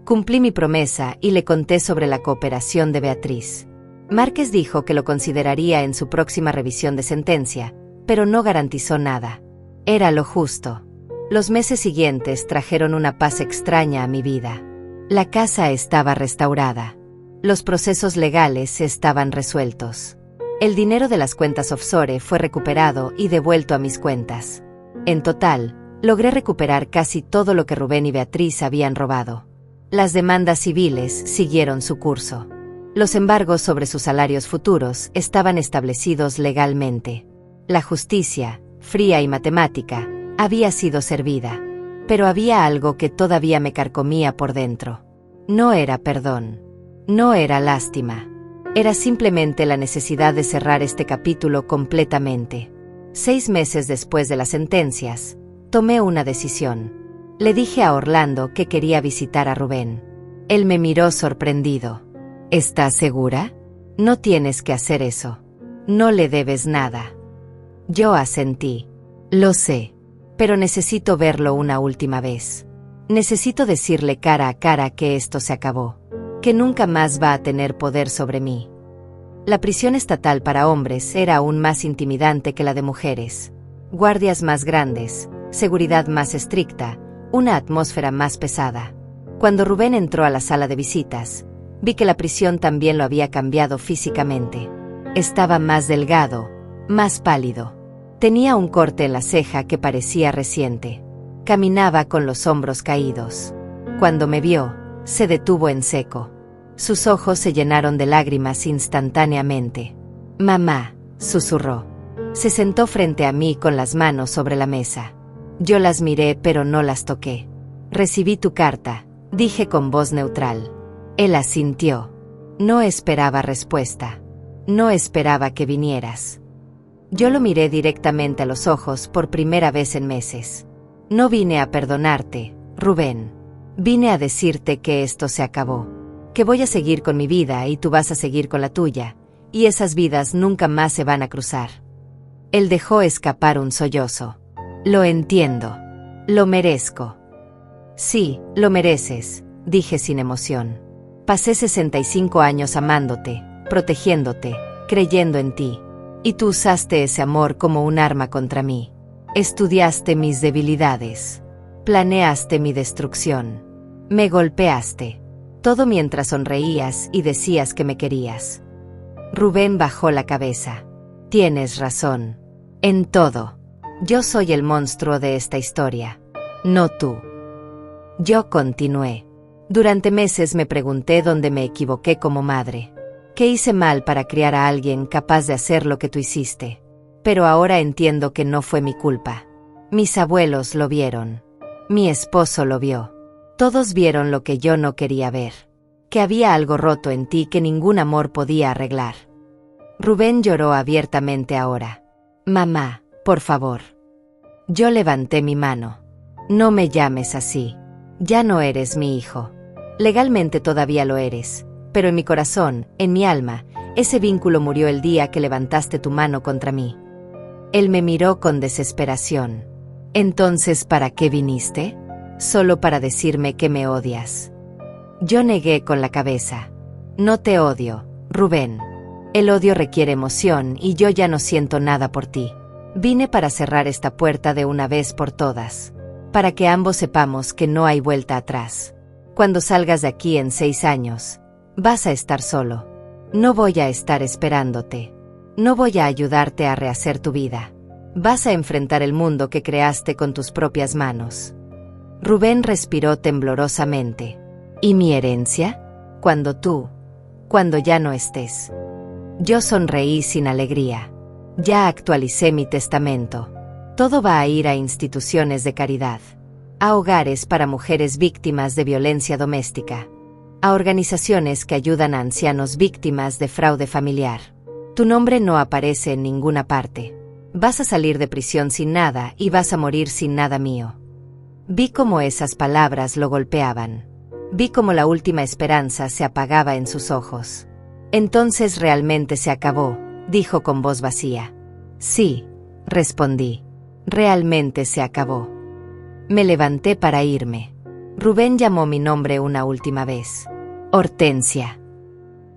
Cumplí mi promesa y le conté sobre la cooperación de Beatriz. Márquez dijo que lo consideraría en su próxima revisión de sentencia, pero no garantizó nada. Era lo justo. Los meses siguientes trajeron una paz extraña a mi vida. La casa estaba restaurada. Los procesos legales estaban resueltos. El dinero de las cuentas offshore fue recuperado y devuelto a mis cuentas. En total, logré recuperar casi todo lo que Rubén y Beatriz habían robado. Las demandas civiles siguieron su curso. Los embargos sobre sus salarios futuros estaban establecidos legalmente. La justicia, fría y matemática, había sido servida. Pero había algo que todavía me carcomía por dentro. No era perdón. No era lástima. Era simplemente la necesidad de cerrar este capítulo completamente. 6 meses después de las sentencias, tomé una decisión. Le dije a Orlando que quería visitar a Rubén. Él me miró sorprendido. ¿Estás segura? No tienes que hacer eso. No le debes nada. Yo asentí. Lo sé, pero necesito verlo una última vez. Necesito decirle cara a cara que esto se acabó, que nunca más va a tener poder sobre mí. La prisión estatal para hombres era aún más intimidante que la de mujeres. Guardias más grandes, seguridad más estricta, una atmósfera más pesada. Cuando Rubén entró a la sala de visitas, vi que la prisión también lo había cambiado físicamente. Estaba más delgado, más pálido. Tenía un corte en la ceja que parecía reciente. Caminaba con los hombros caídos. Cuando me vio, se detuvo en seco. Sus ojos se llenaron de lágrimas instantáneamente. «Mamá», susurró. Se sentó frente a mí con las manos sobre la mesa. Yo las miré pero no las toqué. «Recibí tu carta», dije con voz neutral. Él asintió. No esperaba respuesta. No esperaba que vinieras. Yo lo miré directamente a los ojos por primera vez en meses. No vine a perdonarte, Rubén. Vine a decirte que esto se acabó. Que voy a seguir con mi vida y tú vas a seguir con la tuya, y esas vidas nunca más se van a cruzar. Él dejó escapar un sollozo. Lo entiendo. Lo merezco. Sí, lo mereces, dije sin emoción. Pasé 65 años amándote, protegiéndote, creyendo en ti. Y tú usaste ese amor como un arma contra mí. Estudiaste mis debilidades. Planeaste mi destrucción. Me golpeaste. Todo mientras sonreías y decías que me querías. Rubén bajó la cabeza. Tienes razón. En todo. Yo soy el monstruo de esta historia. No tú. Yo continué. Durante meses me pregunté dónde me equivoqué como madre. ¿Qué hice mal para criar a alguien capaz de hacer lo que tú hiciste? Pero ahora entiendo que no fue mi culpa. Mis abuelos lo vieron. Mi esposo lo vio. Todos vieron lo que yo no quería ver. Que había algo roto en ti que ningún amor podía arreglar. Rubén lloró abiertamente ahora. Mamá, por favor. Yo levanté mi mano. No me llames así. Ya no eres mi hijo. Legalmente todavía lo eres, pero en mi corazón, en mi alma, ese vínculo murió el día que levantaste tu mano contra mí. Él me miró con desesperación. Entonces, ¿para qué viniste? Solo para decirme que me odias. Yo negué con la cabeza. No te odio, Rubén. El odio requiere emoción y yo ya no siento nada por ti. Vine para cerrar esta puerta de una vez por todas. Para que ambos sepamos que no hay vuelta atrás. Cuando salgas de aquí en 6 años, vas a estar solo. No voy a estar esperándote. No voy a ayudarte a rehacer tu vida. Vas a enfrentar el mundo que creaste con tus propias manos. Rubén respiró temblorosamente. ¿Y mi herencia? Cuando ya no estés. Yo sonreí sin alegría. Ya actualicé mi testamento. Todo va a ir a instituciones de caridad. A hogares para mujeres víctimas de violencia doméstica. A organizaciones que ayudan a ancianos víctimas de fraude familiar. Tu nombre no aparece en ninguna parte. Vas a salir de prisión sin nada y vas a morir sin nada mío. Vi cómo esas palabras lo golpeaban. Vi cómo la última esperanza se apagaba en sus ojos. Entonces realmente se acabó, dijo con voz vacía. Sí, respondí. Realmente se acabó. Me levanté para irme. Rubén llamó mi nombre una última vez. Hortensia.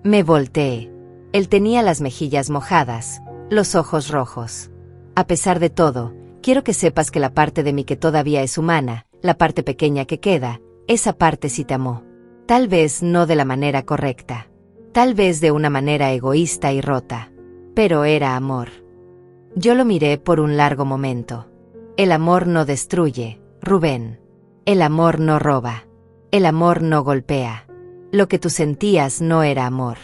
Me volteé. Él tenía las mejillas mojadas, los ojos rojos. A pesar de todo, quiero que sepas que la parte de mí que todavía es humana, la parte pequeña que queda, esa parte sí te amó. Tal vez no de la manera correcta. Tal vez de una manera egoísta y rota. Pero era amor. Yo lo miré por un largo momento. El amor no destruye, Rubén. El amor no roba. El amor no golpea. Lo que tú sentías no era amor.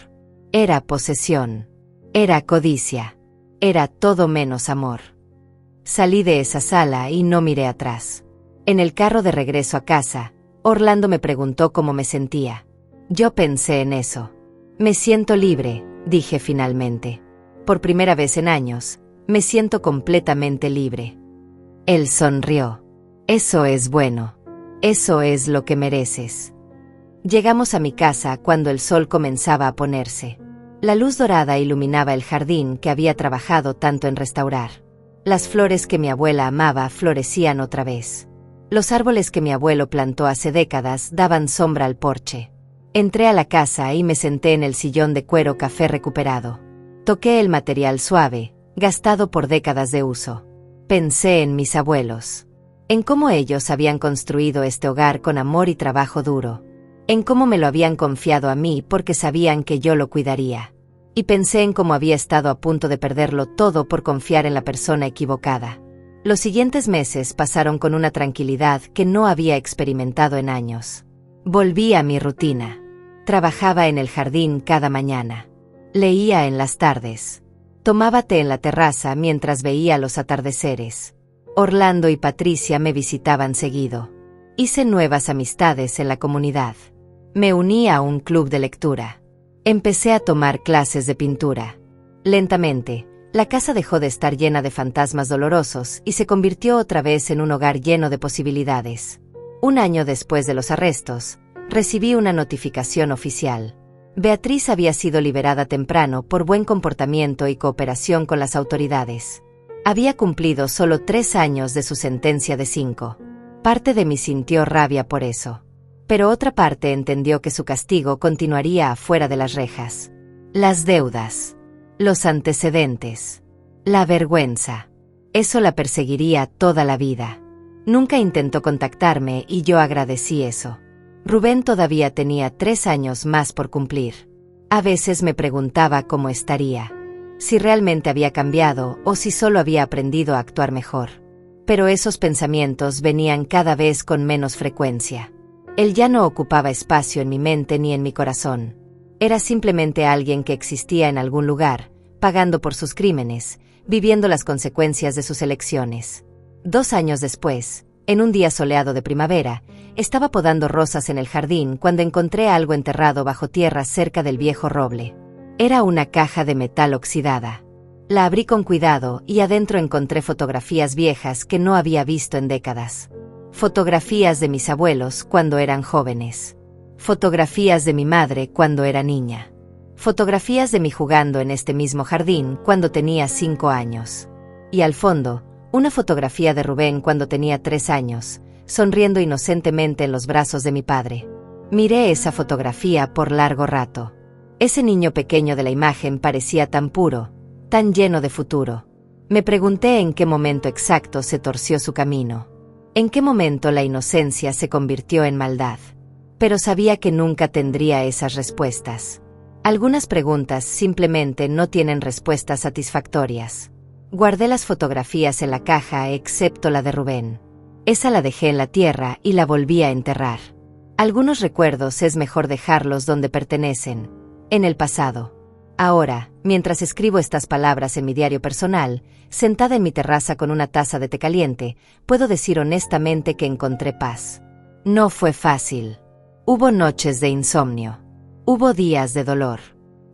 Era posesión. Era codicia. Era todo menos amor. Salí de esa sala y no miré atrás. En el carro de regreso a casa, Orlando me preguntó cómo me sentía. Yo pensé en eso. Me siento libre, dije finalmente. Por primera vez en años, me siento completamente libre. Él sonrió. Eso es bueno. Eso es lo que mereces. Llegamos a mi casa cuando el sol comenzaba a ponerse. La luz dorada iluminaba el jardín que había trabajado tanto en restaurar. Las flores que mi abuela amaba florecían otra vez. Los árboles que mi abuelo plantó hace décadas daban sombra al porche. Entré a la casa y me senté en el sillón de cuero café recuperado. Toqué el material suave, gastado por décadas de uso. Pensé en mis abuelos. En cómo ellos habían construido este hogar con amor y trabajo duro. En cómo me lo habían confiado a mí porque sabían que yo lo cuidaría. Y pensé en cómo había estado a punto de perderlo todo por confiar en la persona equivocada. Los siguientes meses pasaron con una tranquilidad que no había experimentado en años. Volví a mi rutina. Trabajaba en el jardín cada mañana. Leía en las tardes. Tomaba té en la terraza mientras veía los atardeceres. Orlando y Patricia me visitaban seguido. Hice nuevas amistades en la comunidad. Me uní a un club de lectura. Empecé a tomar clases de pintura. Lentamente, la casa dejó de estar llena de fantasmas dolorosos y se convirtió otra vez en un hogar lleno de posibilidades. Un año después de los arrestos, recibí una notificación oficial. Beatriz había sido liberada temprano por buen comportamiento y cooperación con las autoridades. Había cumplido solo 3 años de su sentencia de 5. Parte de mí sintió rabia por eso. Pero otra parte entendió que su castigo continuaría afuera de las rejas. Las deudas. Los antecedentes. La vergüenza. Eso la perseguiría toda la vida. Nunca intentó contactarme y yo agradecí eso. Rubén todavía tenía 3 años más por cumplir. A veces me preguntaba cómo estaría. Si realmente había cambiado o si solo había aprendido a actuar mejor. Pero esos pensamientos venían cada vez con menos frecuencia. Él ya no ocupaba espacio en mi mente ni en mi corazón. Era simplemente alguien que existía en algún lugar, pagando por sus crímenes, viviendo las consecuencias de sus elecciones. 2 años después, en un día soleado de primavera, estaba podando rosas en el jardín cuando encontré algo enterrado bajo tierra cerca del viejo roble. Era una caja de metal oxidada. La abrí con cuidado y adentro encontré fotografías viejas que no había visto en décadas. Fotografías de mis abuelos cuando eran jóvenes. Fotografías de mi madre cuando era niña. Fotografías de mí jugando en este mismo jardín cuando tenía 5 años. Y al fondo, una fotografía de Rubén cuando tenía 3 años, sonriendo inocentemente en los brazos de mi padre. Miré esa fotografía por largo rato. Ese niño pequeño de la imagen parecía tan puro, tan lleno de futuro. Me pregunté en qué momento exacto se torció su camino. En qué momento la inocencia se convirtió en maldad. Pero sabía que nunca tendría esas respuestas. Algunas preguntas simplemente no tienen respuestas satisfactorias. Guardé las fotografías en la caja excepto la de Rubén. Esa la dejé en la tierra y la volví a enterrar. Algunos recuerdos es mejor dejarlos donde pertenecen, en el pasado. Ahora, mientras escribo estas palabras en mi diario personal, sentada en mi terraza con una taza de té caliente, puedo decir honestamente que encontré paz. No fue fácil. Hubo noches de insomnio. Hubo días de dolor.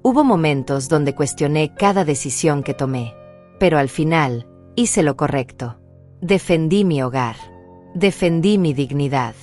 Hubo momentos donde cuestioné cada decisión que tomé. Pero al final, hice lo correcto. Defendí mi hogar. Defendí mi dignidad.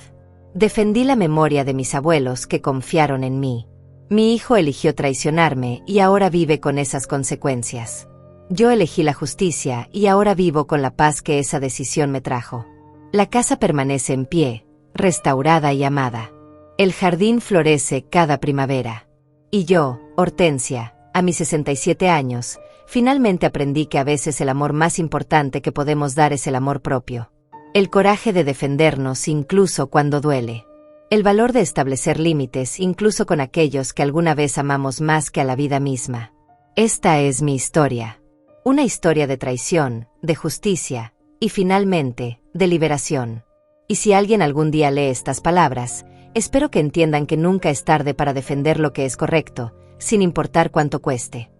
Defendí la memoria de mis abuelos que confiaron en mí. Mi hijo eligió traicionarme y ahora vive con esas consecuencias. Yo elegí la justicia y ahora vivo con la paz que esa decisión me trajo. La casa permanece en pie, restaurada y amada. El jardín florece cada primavera. Y yo, Hortensia, a mis 67 años, finalmente aprendí que a veces el amor más importante que podemos dar es el amor propio. El coraje de defendernos incluso cuando duele. El valor de establecer límites incluso con aquellos que alguna vez amamos más que a la vida misma. Esta es mi historia. Una historia de traición, de justicia, y finalmente, de liberación. Y si alguien algún día lee estas palabras, espero que entiendan que nunca es tarde para defender lo que es correcto, sin importar cuánto cueste.